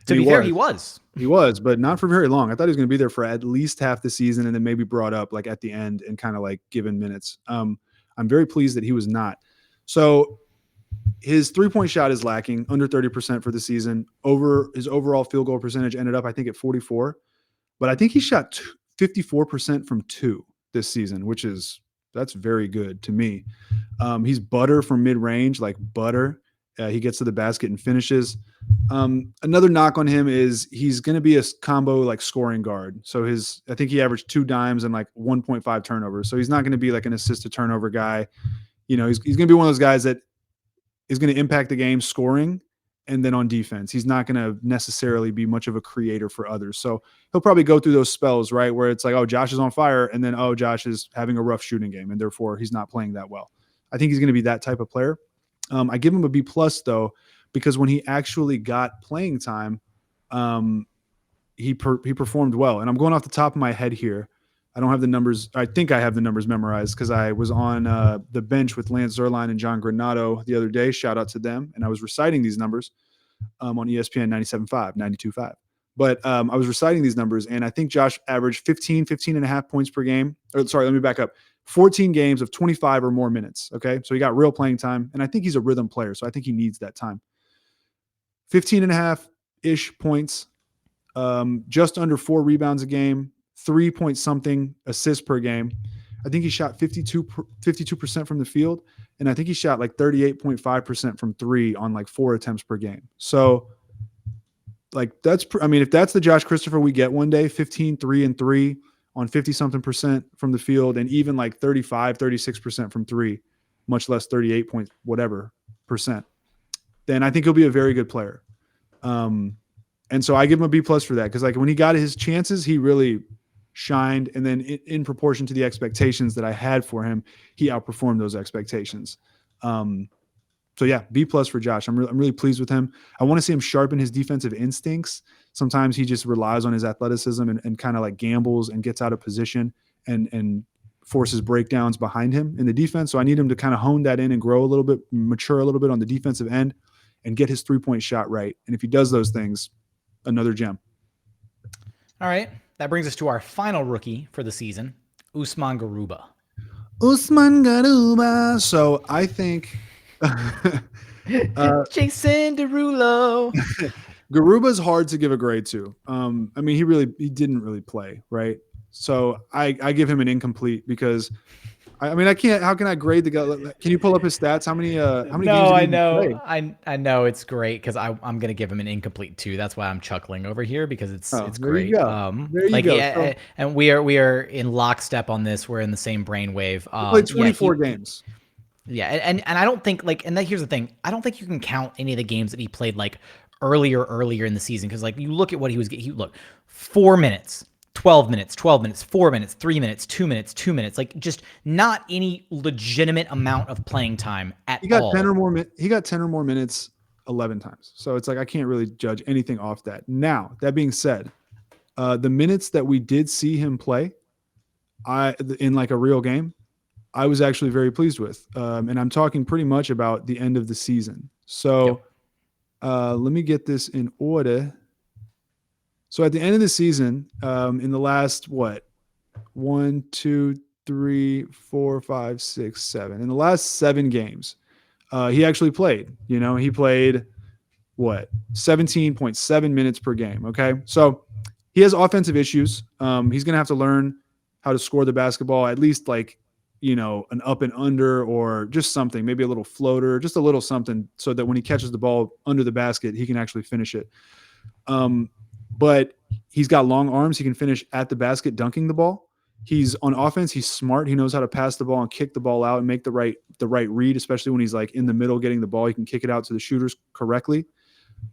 To be fair, he was. He was, but not for very long. I thought he was going to be there for at least half the season and then maybe brought up like at the end and kind of like given minutes. I'm very pleased that he was not. So his 3-point shot is lacking, under 30% for the season. Over his overall field goal percentage ended up, I think, at 44. But I think he shot 54% from 2 this season, that's very good to me. He's butter from mid-range, like butter. He gets to the basket and finishes. Another knock on him is he's going to be a combo like scoring guard. So I think he averaged 2 dimes and like 1.5 turnovers. So he's not going to be like an assist to turnover guy. He's going to be one of those guys that is going to impact the game scoring. And then on defense, he's not going to necessarily be much of a creator for others. So he'll probably go through those spells, right, where it's like, oh, Josh is on fire, and then, oh, Josh is having a rough shooting game, and therefore he's not playing that well. I think he's going to be that type of player. I give him a B+, though, because when he actually got playing time, he performed well. And I'm going off the top of my head here. I don't have the numbers. I think I have the numbers memorized because I was on the bench with Lance Zierlein and John Granato the other day. Shout out to them. And I was reciting these numbers on ESPN 97.5, 92.5. But I was reciting these numbers, and I think Josh averaged 15 and a half points per game. Sorry, let me back up. 14 games of 25 or more minutes. Okay, so he got real playing time, and I think he's a rhythm player, so I think he needs that time. 15 and a half-ish points, just under 4 rebounds a game, 3-point-something assists per game. I think he shot 52% from the field, and I think he shot like 38.5% from 3 on like 4 attempts per game. So like if that's the Josh Christopher we get one day, 15, 3 and 3 on 50-something% from the field, and even like 35, 36% from 3, much less 38 point whatever percent, then I think he'll be a very good player. And so I give him a B+ for that, because like when he got his chances, he really shined, and then in proportion to the expectations that I had for him, he outperformed those expectations. So yeah, B+ for Josh. I'm really pleased with him. I want to see him sharpen his defensive instincts. Sometimes he just relies on his athleticism and kind of like gambles and gets out of position and forces breakdowns behind him in the defense. So I need him to kind of hone that in and grow a little bit, mature a little bit on the defensive end and get his 3-point shot right. And if he does those things, another gem. All right. That brings us to our final rookie for the season, Usman Garuba. Usman Garuba. So I think Jason Derulo. Garuba's hard to give a grade to. I mean, he didn't really play, right? So I give him an incomplete because I mean, I can't. How can I grade the guy? Can you pull up his stats? How many games No, did he I even know. play? I know it's great because I'm gonna give him an incomplete too. That's why I'm chuckling over here because Oh, it's there you great. go. There you Like go. yeah, So and we are in lockstep on this. We're in the same brainwave. he played Yeah, 24 games. yeah, and I don't think like, and that here's the thing. I don't think you can count any of the games that he played like earlier in the season because like you look at what he was getting. He look 4 minutes. 12 minutes, 12 minutes, 4 minutes, 3 minutes, 2 minutes, 2 minutes. Like just not any legitimate amount of playing time at He got 10 all. or more. He got 10 or more minutes 11 times. So it's like I can't really judge anything off that. Now that being said, the minutes that we did see him play, in like a real game, I was actually very pleased with. And I'm talking pretty much about the end of the season. Yep. So let me get this in order. So at the end of the season, in the last what, 1, 2, 3, 4, 5, 6, 7, in the last 7 games, he actually played. He played what, 17.7 minutes per game. Okay, so he has offensive issues. He's gonna have to learn how to score the basketball, at least like an up and under or just something, maybe a little floater, just a little something, so that when he catches the ball under the basket, he can actually finish it. But he's got long arms. He can finish at the basket dunking the ball. He's on offense. He's smart. He knows how to pass the ball and kick the ball out and make the right read, especially when he's like in the middle getting the ball. He can kick it out to the shooters correctly.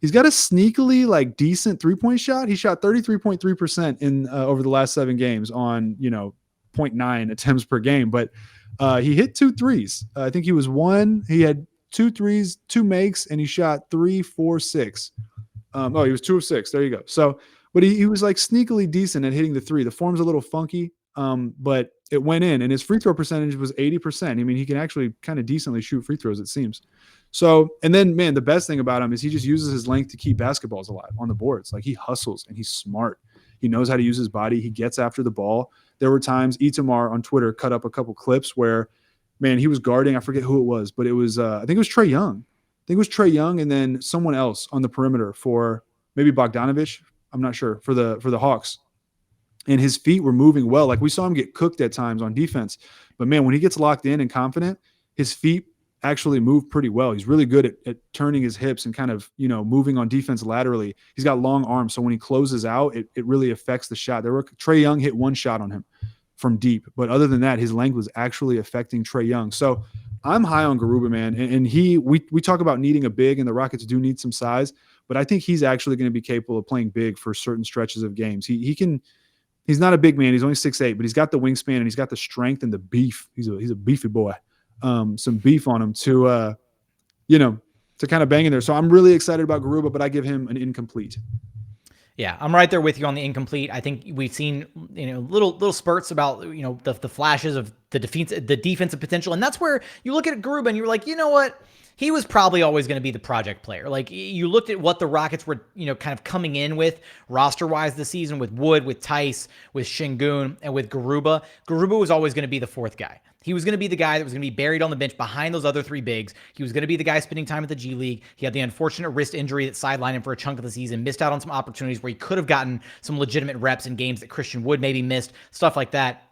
He's got a sneakily like decent 3-point shot. He shot 33.3% in over the last 7 games on 0.9 attempts per game, but he hit 2 threes. I think he was one. He had 2 threes, 2 makes, and he shot 3, 4, 6. He was 2 of 6. There you go. So, but he was like sneakily decent at hitting the 3. The form's a little funky, but it went in, and his free throw percentage was 80%. I mean, he can actually kind of decently shoot free throws, it seems. So, and then, man, the best thing about him is he just uses his length to keep basketballs alive on the boards. Like he hustles and he's smart. He knows how to use his body. He gets after the ball. There were times Itamar on Twitter cut up a couple clips where, man, he was guarding. I forget who it was, but it was I think it was Trae Young. I think it was Trae Young and then someone else on the perimeter for maybe Bogdanovich. I'm not sure, for the Hawks. And his feet were moving well. Like we saw him get cooked at times on defense. But man, when he gets locked in and confident, his feet actually move pretty well. He's really good at turning his hips and kind of, moving on defense laterally. He's got long arms. So when he closes out, it really affects the shot. Trae Young hit 1 shot on him from deep. But other than that, his length was actually affecting Trae Young. So I'm high on Garuba, man. And we talk about needing a big, and the Rockets do need some size, but I think he's actually going to be capable of playing big for certain stretches of games. He's not a big man. He's only 6'8", but he's got the wingspan and he's got the strength and the beef. He's a beefy boy. Some beef on him to kind of bang in there. So I'm really excited about Garuba, but I give him an incomplete. Yeah, I'm right there with you on the incomplete. I think we've seen little spurts about the flashes of the defensive potential, and that's where you look at Garuba and you're like, you know what? He was probably always going to be the project player. Like you looked at what the Rockets were, kind of coming in with roster-wise this season with Wood, with Tice, with Sengun, and with Garuba. Garuba was always going to be the 4th guy. He was going to be the guy that was going to be buried on the bench behind those other 3 bigs. He was going to be the guy spending time at the G League. He had the unfortunate wrist injury that sidelined him for a chunk of the season, missed out on some opportunities where he could have gotten some legitimate reps in games that Christian Wood maybe missed, stuff like that.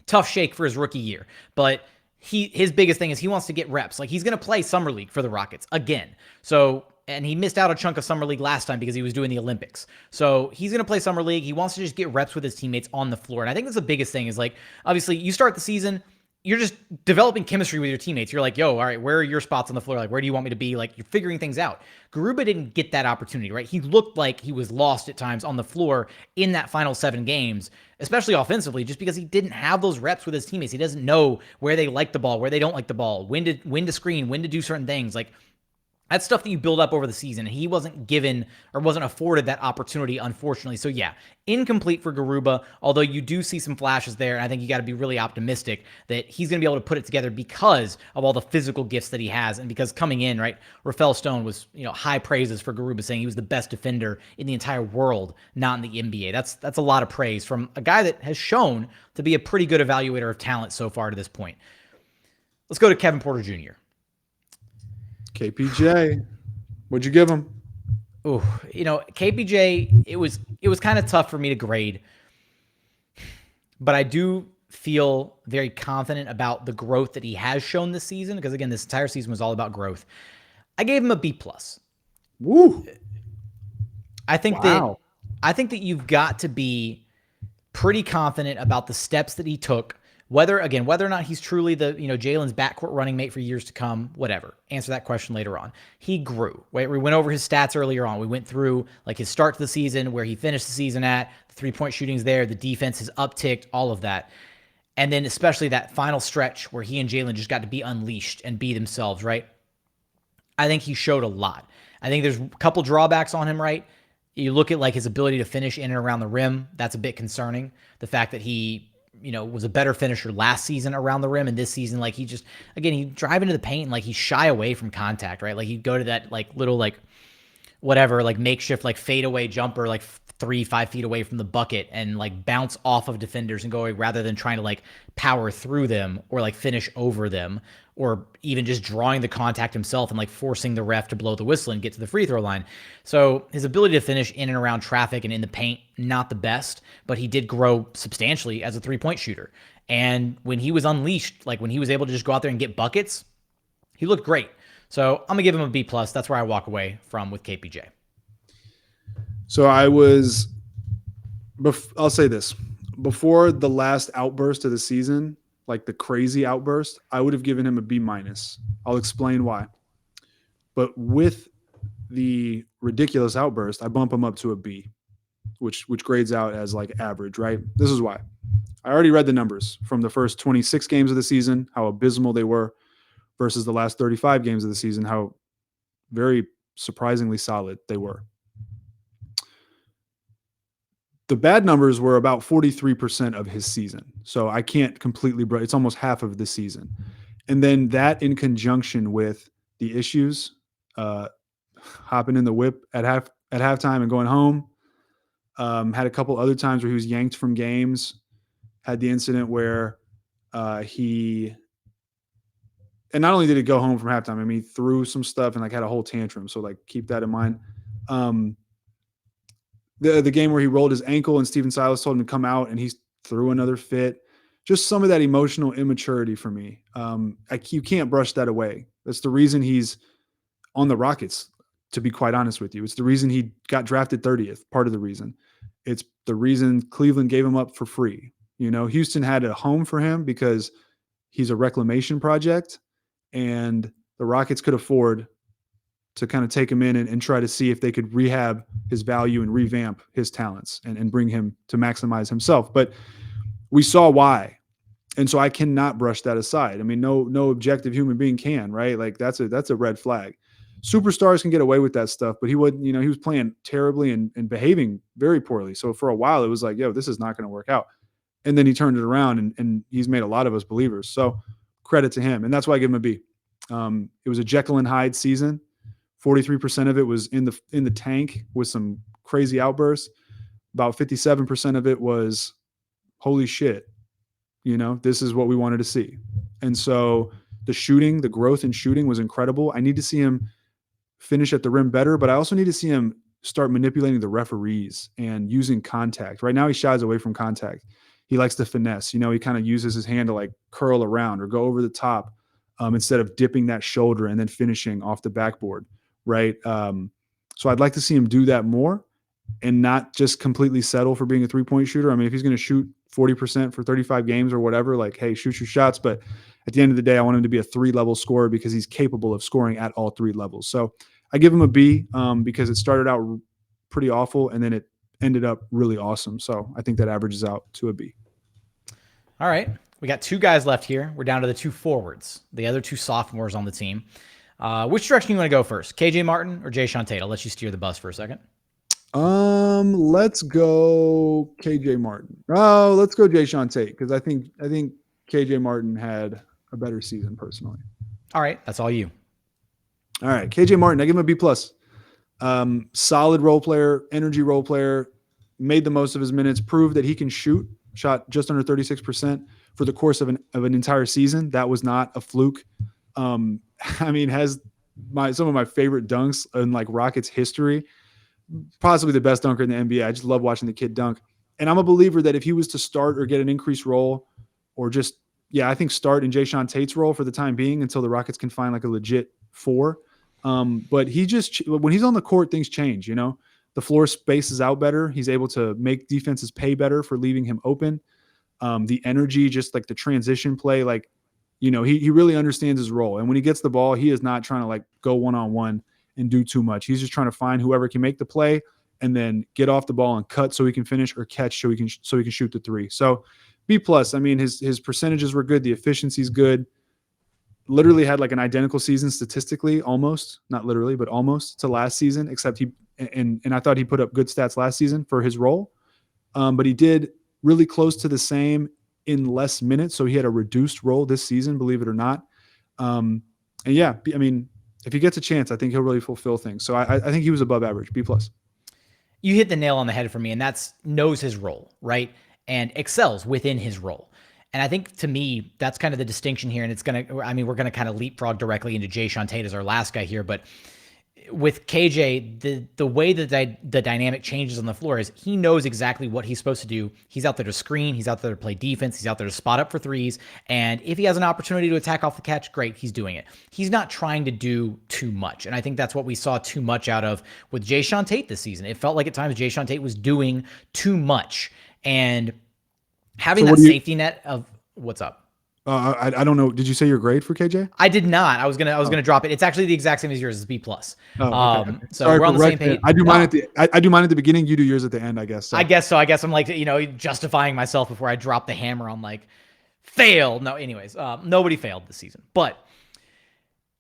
Tough shake for his rookie year. But his biggest thing is he wants to get reps. Like he's going to play Summer League for the Rockets again. So, and he missed out a chunk of Summer League last time because he was doing the Olympics. So he's going to play Summer League. He wants to just get reps with his teammates on the floor. And I think that's the biggest thing is like, obviously you start the season, you're just developing chemistry with your teammates. You're like, yo, all right, where are your spots on the floor? Like, where do you want me to be? Like, you're figuring things out. Garuba didn't get that opportunity, right? He looked like he was lost at times on the floor in that final 7 games, especially offensively, just because he didn't have those reps with his teammates. He doesn't know where they like the ball, where they don't like the ball, when to screen, when to do certain things. Like, that's stuff that you build up over the season. He wasn't given or wasn't afforded that opportunity, unfortunately. So yeah, incomplete for Garuba, although you do see some flashes there. And I think you got to be really optimistic that he's going to be able to put it together because of all the physical gifts that he has. And because coming in, right, Rafael Stone was, high praises for Garuba, saying he was the best defender in the entire world, not in the NBA. That's a lot of praise from a guy that has shown to be a pretty good evaluator of talent so far to this point. Let's go to Kevin Porter Jr. KPJ, what'd you give him? Oh, KPJ, it was kind of tough for me to grade, but I do feel very confident about the growth that he has shown this season, because again, this entire season was all about growth, I gave him a B+. Woo. I think Wow. that you've got to be pretty confident about the steps that he took. Whether or not he's truly the, Jalen's backcourt running mate for years to come, whatever. Answer that question later on. He grew. Right? We went over his stats earlier on. We went through like his start to the season, where he finished the season at, the 3-point shooting's there, the defense has upticked, all of that. And then especially that final stretch where he and Jalen just got to be unleashed and be themselves, right? I think he showed a lot. I think there's a couple drawbacks on him, right? You look at like his ability to finish in and around the rim. That's a bit concerning. The fact that he, was a better finisher last season around the rim, and this season, like he just, again, he drive into the paint and like he shy away from contact, right? Like he'd go to that like little like whatever, like makeshift like fadeaway jumper, like 3-5 feet away from the bucket, and like bounce off of defenders and go away, rather than trying to like power through them or like finish over them, or even just drawing the contact himself and like forcing the ref to blow the whistle and get to the free throw line. So his ability to finish in and around traffic and in the paint, not the best, but he did grow substantially as a 3-point shooter. And when he was unleashed, like when he was able to just go out there and get buckets, he looked great. So I'm gonna give him a B+. That's where I walk away from with KPJ. So I'll say this, before the last outburst of the season, like the crazy outburst, I would have given him a B-. I'll explain why. But with the ridiculous outburst, I bump him up to a B, which grades out as like average, right? This is why. I already read the numbers from the first 26 games of the season, how abysmal they were, versus the last 35 games of the season, how very surprisingly solid they were. The bad numbers were about 43% of his season. So I can't completely, it's almost half of the season. And then that in conjunction with the issues, hopping in the whip at halftime and going home, had a couple other times where he was yanked from games, had the incident where and not only did he go home from halftime, I mean, he threw some stuff and like had a whole tantrum. So like keep that in mind. The game where he rolled his ankle and Steven Silas told him to come out and he threw another fit. Just some of that emotional immaturity for me. You can't brush that away. That's the reason he's on the Rockets, to be quite honest with you. It's the reason he got drafted 30th, part of the reason. It's the reason Cleveland gave him up for free. Houston had a home for him because he's a reclamation project, and the Rockets could afford to kind of take him in and try to see if they could rehab his value and revamp his talents and bring him to maximize himself. But we saw why. And so I cannot brush that aside. I mean, no objective human being can, right? Like that's a red flag. Superstars can get away with that stuff, but he wouldn't, he was playing terribly and behaving very poorly. So for a while it was like, yo, this is not going to work out. And then he turned it around and he's made a lot of us believers. So credit to him. And that's why I give him a B. It was a Jekyll and Hyde season. 43% of it was in the tank with some crazy outbursts. About 57% of it was, holy shit, this is what we wanted to see. And so the growth in shooting was incredible. I need to see him finish at the rim better, but I also need to see him start manipulating the referees and using contact. Right now he shies away from contact. He likes to finesse. He kind of uses his hand to like curl around or go over the top instead of dipping that shoulder and then finishing off the backboard. Right. So I'd like to see him do that more and not just completely settle for being a 3-point shooter. I mean, if he's going to shoot 40% for 35 games or whatever, like, hey, shoot your shots. But at the end of the day, I want him to be a 3-level scorer because he's capable of scoring at all 3 levels. So I give him a B because it started out pretty awful and then it ended up really awesome. So I think that averages out to a B. All right. We got 2 guys left here. We're down to the 2 forwards, the other 2 sophomores on the team. Which direction you want to go first? KJ Martin or Jae'Sean Tate? I'll let you steer the bus for a second. Let's go KJ Martin. Oh, let's go Jae'Sean Tate because I think KJ Martin had a better season personally. All right, that's all you. All right, KJ Martin, I give him a B+. Solid role player, energy role player, made the most of his minutes, proved that he can shoot. Shot just under 36% for the course of an entire season. That was not a fluke. I mean, has some of my favorite dunks in like Rockets history, possibly the best dunker in the NBA. I just love watching the kid dunk. And I'm a believer that if he was to start or get an increased role or just, yeah, I think start in Jae'Sean Tate's role for the time being until the Rockets can find like a legit 4. But he just, when he's on the court, things change, you know, the floor spaces out better. He's able to make defenses pay better for leaving him open. The energy, just like the transition play, like, you know, he really understands his role. And when he gets the ball, he is not trying to like go one-on-one and do too much. He's just trying to find whoever can make the play and then get off the ball and cut so he can finish, or catch so he can shoot the 3. So B+. I mean, his percentages were good. The efficiency's good. Literally had like an identical season statistically, almost, not literally, but almost, to last season, except and I thought he put up good stats last season for his role. But he did really close to the same in less minutes. So he had a reduced role this season, believe it or not. And yeah, I mean, if he gets a chance, I think he'll really fulfill things. So I think he was above average, B+. You hit the nail on the head for me, and that's knows his role, right? And excels within his role. And I think, to me, that's kind of the distinction here. And it's going to, I mean, we're going to kind of leapfrog directly into Jae'Sean Tate as our last guy here. But with KJ, the way that the dynamic changes on the floor is he knows exactly what he's supposed to do. He's out there to screen. He's out there to play defense. He's out there to spot up for threes. And if he has an opportunity to attack off the catch, great, he's doing it. He's not trying to do too much. And I think that's what we saw too much out of with Jae'Sean Tate this season. It felt like at times Jae'Sean Tate was doing too much. And having that safety net of what's up. I don't know. Did you say your grade for KJ? I did not. I was gonna drop it. It's actually the exact same as yours. It's B+. Okay. So sorry, we're on the same page. I do mine at the beginning. You do yours at the end, I guess. So. I guess so. I guess I'm like, you know, justifying myself before I drop the hammer. I'm like, failed. No, anyways, nobody failed this season. But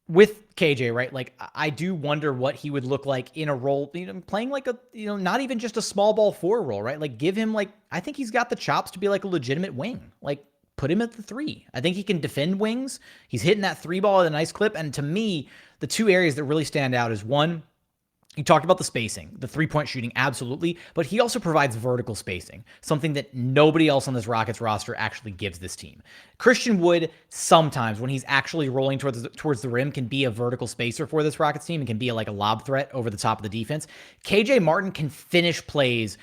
with KJ, right? Like, I do wonder what he would look like in a role, you know, playing like a, you know, not even just a small ball 4 role, right? Like, give him, like, I think he's got the chops to be like a legitimate wing. Like, put him at the 3. I think he can defend wings. He's hitting that 3 ball at a nice clip. And to me, the 2 areas that really stand out is, one, you talked about the spacing, the 3-point shooting, absolutely. But he also provides vertical spacing, something that nobody else on this Rockets roster actually gives this team. Christian Wood, sometimes when he's actually rolling towards the rim, can be a vertical spacer for this Rockets team and can be like a lob threat over the top of the defense. KJ Martin can finish plays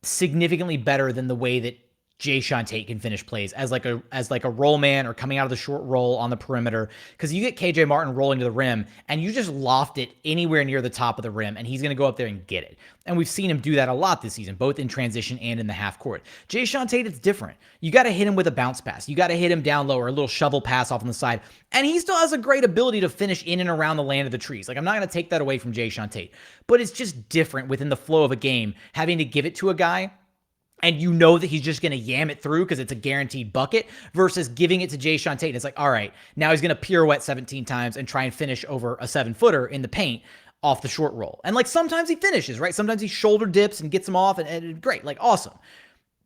significantly better than the way that Jae'Sean Tate can finish plays as like a roll man or coming out of the short roll on the perimeter. Because you get KJ Martin rolling to the rim and you just loft it anywhere near the top of the rim and he's going to go up there and get it. And we've seen him do that a lot this season, both in transition and in the half court. Jae'Sean Tate, it's different. You got to hit him with a bounce pass. You got to hit him down low or a little shovel pass off on the side. And he still has a great ability to finish in and around the land of the trees. Like, I'm not going to take that away from Jae'Sean Tate, but it's just different within the flow of a game, having to give it to a guy and you know that he's just going to yam it through because it's a guaranteed bucket, versus giving it to Jae'Sean Tate. And it's like, all right, now he's going to pirouette 17 times and try and finish over a 7-footer in the paint off the short roll. And like, sometimes he finishes, right? Sometimes he shoulder dips and gets them off and great, like awesome.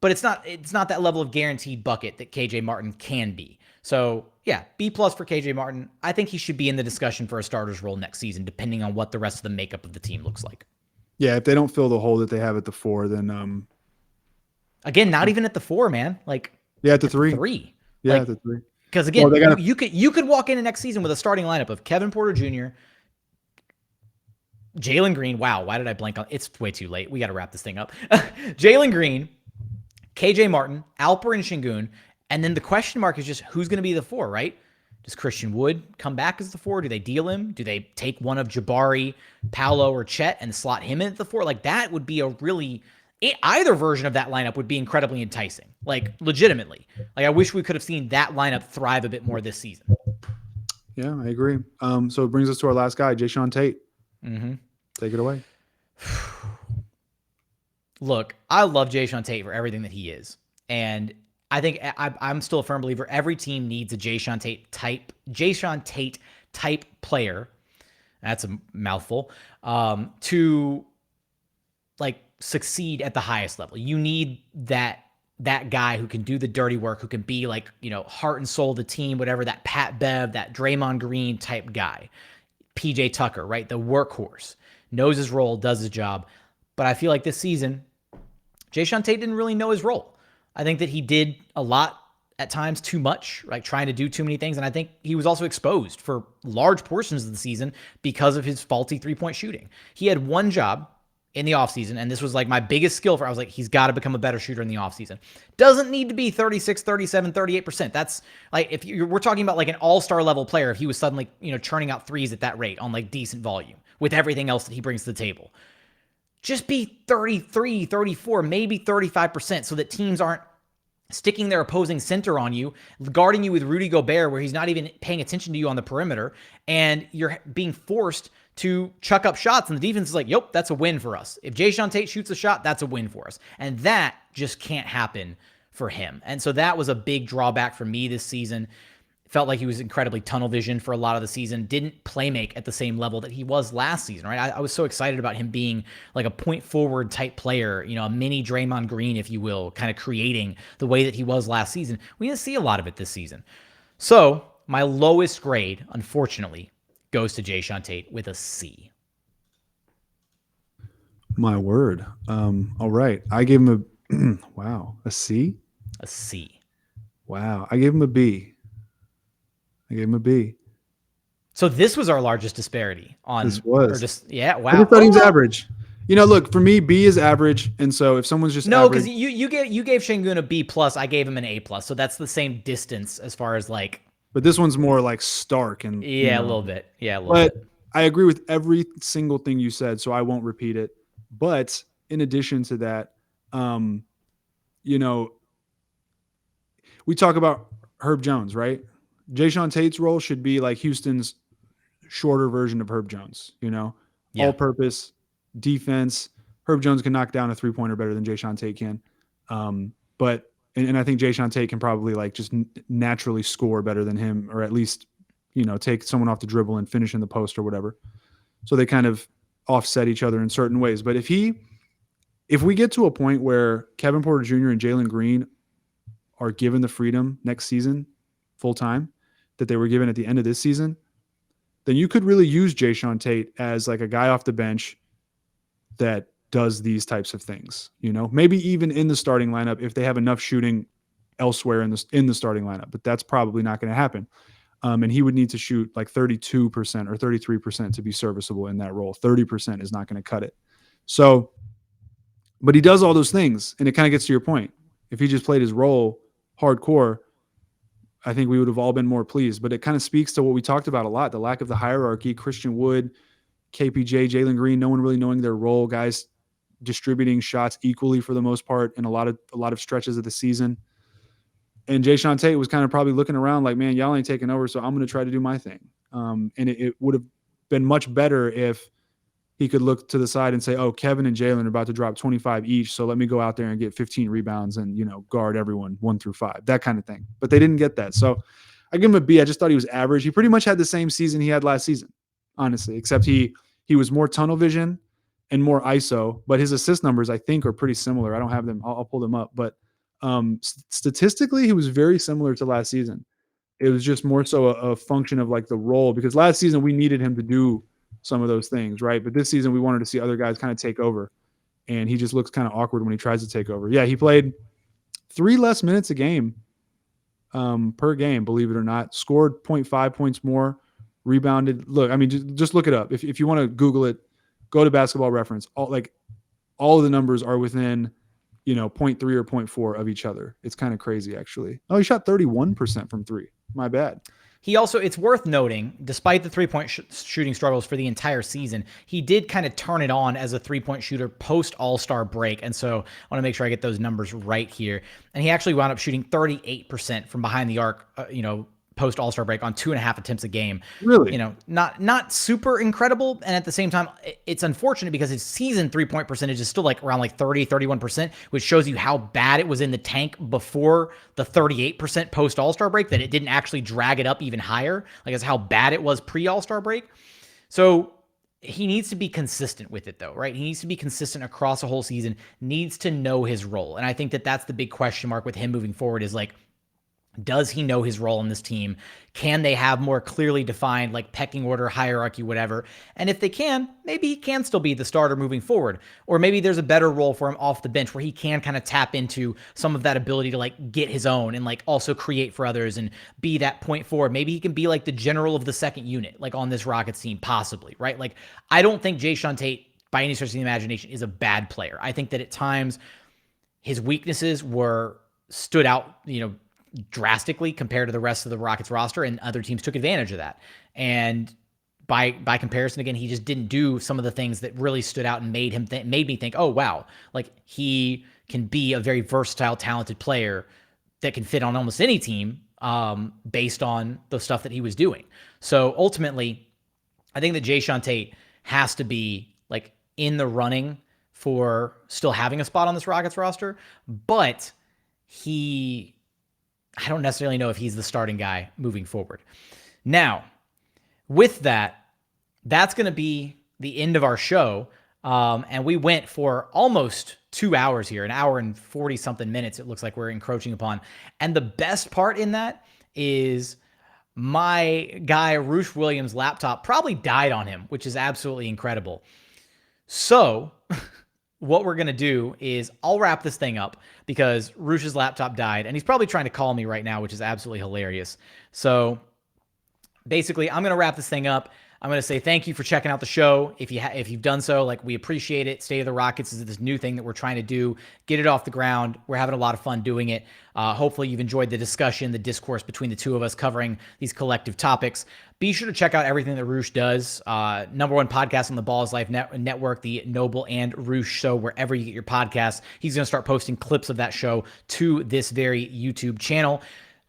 But it's not that level of guaranteed bucket that KJ Martin can be. So yeah, B+ for KJ Martin. I think he should be in the discussion for a starter's role next season, depending on what the rest of the makeup of the team looks like. Yeah, if they don't fill the hole that they have at the 4, then again, not even at the 4, man. Like, yeah, at the 3. 3. Yeah, like, at the 3. Because again, you could walk into next season with a starting lineup of Kevin Porter Jr., Jalen Green. Wow, why did I blank on? It's way too late. We got to wrap this thing up. Jalen Green, KJ Martin, Alperen Sengun, and then the question mark is just who's going to be the 4, right? Does Christian Wood come back as the 4? Do they deal him? Do they take one of Jabari, Paolo, or Chet and slot him in at the 4? Like, that would be a really... either version of that lineup would be incredibly enticing, like legitimately. Like, I wish we could have seen that lineup thrive a bit more this season. Yeah, I agree. So it brings us to our last guy, Jae'Sean Tate. Mm-hmm. Take it away. Look, I love Jae'Sean Tate for everything that he is. And I think I'm still a firm believer every team needs a Jae'Sean Tate type player. That's a mouthful. To like succeed at the highest level. You need that guy who can do the dirty work, who can be like, you know, heart and soul of the team, whatever, that Pat Bev, that Draymond Green type guy. PJ Tucker, right? The workhorse. Knows his role, does his job. But I feel like this season, Jae'Sean Tate didn't really know his role. I think that he did a lot at times, too much, like trying to do too many things. And I think he was also exposed for large portions of the season because of his faulty 3-point shooting. He had one job in the offseason, and this was like my biggest skill for, I was like, he's got to become a better shooter in the offseason. Doesn't need to be 36, 37, 38%. That's like, if we're talking about like an all-star level player, if he was suddenly, churning out threes at that rate on like decent volume with everything else that he brings to the table. Just be 33, 34, maybe 35% so that teams aren't sticking their opposing center on you, guarding you with Rudy Gobert where he's not even paying attention to you on the perimeter, and you're being forced to chuck up shots, and the defense is like, yep, that's a win for us. If Jae'Sean Tate shoots a shot, that's a win for us. And that just can't happen for him. And so that was a big drawback for me this season. Felt like he was incredibly tunnel vision for a lot of the season. Didn't play make at the same level that he was last season, right? I was so excited about him being like a point forward type player, a mini Draymond Green, if you will, kind of creating the way that he was last season. We didn't see a lot of it this season. So my lowest grade, unfortunately, goes to Jae'Sean Tate with a C. My word. All right. I gave him a C? A C. Wow. I gave him a B. So this was our largest disparity on. This was. Or just, yeah, wow. I thought he was average. Look, for me, B is average, and so if someone's just no, average, because you gave Sengun a B plus, I gave him an A plus, so that's the same distance as far as like. But this one's more like stark and a little bit. Yeah, a little bit. I agree with every single thing you said, so I won't repeat it. But in addition to that, we talk about Herb Jones, right? Jae'Sean Tate's role should be like Houston's shorter version of Herb Jones, all-purpose defense. Herb Jones can knock down a three-pointer better than Jae'Sean Tate can. But I think Jae'Sean Tate can probably like just naturally score better than him, or at least, take someone off the dribble and finish in the post or whatever. So they kind of offset each other in certain ways. But if we get to a point where Kevin Porter Jr. and Jalen Green are given the freedom next season full time that they were given at the end of this season, then you could really use Jae'Sean Tate as like a guy off the bench that does these types of things, maybe even in the starting lineup if they have enough shooting elsewhere in the starting lineup, but that's probably not going to happen. And he would need to shoot like 32% or 33% to be serviceable in that role. 30% is not going to cut it. So, but he does all those things, and it kind of gets to your point. If he just played his role hardcore, I think we would have all been more pleased. But it kind of speaks to what we talked about a lot, the lack of the hierarchy. Christian Wood, KPJ, Jalen Green, no one really knowing their role, guys distributing shots equally for the most part in a lot of stretches of the season. And Jae'Sean Tate was kind of probably looking around like, man, y'all ain't taking over, so I'm going to try to do my thing. And it would have been much better if he could look to the side and say, oh, Kevin and Jalen are about to drop 25 each, so let me go out there and get 15 rebounds and, guard everyone 1 through 5, that kind of thing. But they didn't get that. So I give him a B. I just thought he was average. He pretty much had the same season he had last season, honestly, except he was more tunnel vision and more ISO, but his assist numbers, I think, are pretty similar. I don't have them. I'll pull them up. But statistically, he was very similar to last season. It was just more so a function of like the role, because last season we needed him to do some of those things, right? But this season we wanted to see other guys kind of take over, and he just looks kind of awkward when he tries to take over. Yeah, he played 3 less minutes a game per game, believe it or not. Scored 0.5 points more, rebounded. Look, I mean, just look it up. If you want to Google it, go to Basketball Reference. All of the numbers are within 0.3 or 0.4 of each other. It's kind of crazy, actually. Oh, he shot 31% from 3. My bad. He also, it's worth noting, despite the three-point shooting struggles for the entire season, he did kind of turn it on as a three-point shooter post All-Star break. And so I want to make sure I get those numbers right here. And he actually wound up shooting 38% from behind the arc, post All-Star break on 2.5 attempts a game. Really? Not super incredible. And at the same time, it's unfortunate because his season 3-point percentage is still like around like 31%, which shows you how bad it was in the tank before the 38% post All-Star break, that it didn't actually drag it up even higher. Like that's how bad it was pre All-Star break. So he needs to be consistent with it though, right? He needs to be consistent across a whole season, needs to know his role. And I think that that's the big question mark with him moving forward is like, does he know his role in this team? Can they have more clearly defined like pecking order, hierarchy, whatever? And if they can, maybe he can still be the starter moving forward. Or maybe there's a better role for him off the bench where he can kind of tap into some of that ability to like get his own and like also create for others and be that point forward. Maybe he can be like the general of the second unit, like on this Rockets team, possibly, right? Like I don't think Jae'Sean Tate by any stretch of the imagination, is a bad player. I think that at times his weaknesses stood out, drastically compared to the rest of the Rockets roster, and other teams took advantage of that. And by comparison, again, he just didn't do some of the things that really stood out and made me think, oh wow, like he can be a very versatile, talented player that can fit on almost any team, based on the stuff that he was doing. So ultimately, I think that Jae'Sean Tate has to be like in the running for still having a spot on this Rockets roster, but I don't necessarily know if he's the starting guy moving forward. Now, with that, that's going to be the end of our show. And we went for almost 2 hours here, an hour and 40 something minutes. It looks like we're encroaching upon. And the best part in that is my guy, Roosh Williams' laptop probably died on him, which is absolutely incredible. So what we're going to do is I'll wrap this thing up because Roosh's laptop died, and he's probably trying to call me right now, which is absolutely hilarious. So basically, I'm going to wrap this thing up. I'm going to say thank you for checking out the show. If you've done so, like, we appreciate it. State of the Rockets is this new thing that we're trying to do. Get it off the ground. We're having a lot of fun doing it. Hopefully you've enjoyed the discussion, the discourse between the two of us covering these collective topics. Be sure to check out everything that Roosh does. Number one podcast on the Ball is Life network, the Noble and Roosh show, wherever you get your podcasts. He's going to start posting clips of that show to this very YouTube channel.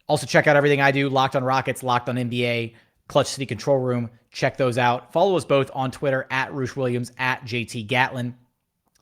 Also, check out everything I do. Locked on Rockets, Locked on NBA, Clutch City Control Room. Check those out. Follow us both on Twitter at Roosh Williams, at JT Gatlin.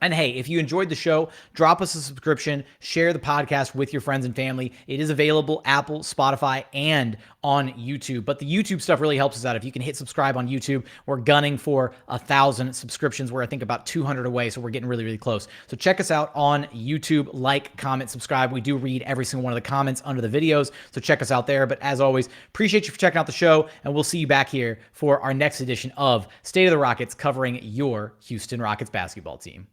And hey, if you enjoyed the show, drop us a subscription, share the podcast with your friends and family. It is available Apple, Spotify, and on YouTube. But the YouTube stuff really helps us out. If you can hit subscribe on YouTube, we're gunning for 1,000 subscriptions. We're, I think, about 200 away, so we're getting really, really close. So check us out on YouTube. Like, comment, subscribe. We do read every single one of the comments under the videos, so check us out there. But as always, appreciate you for checking out the show, and we'll see you back here for our next edition of State of the Rockets, covering your Houston Rockets basketball team.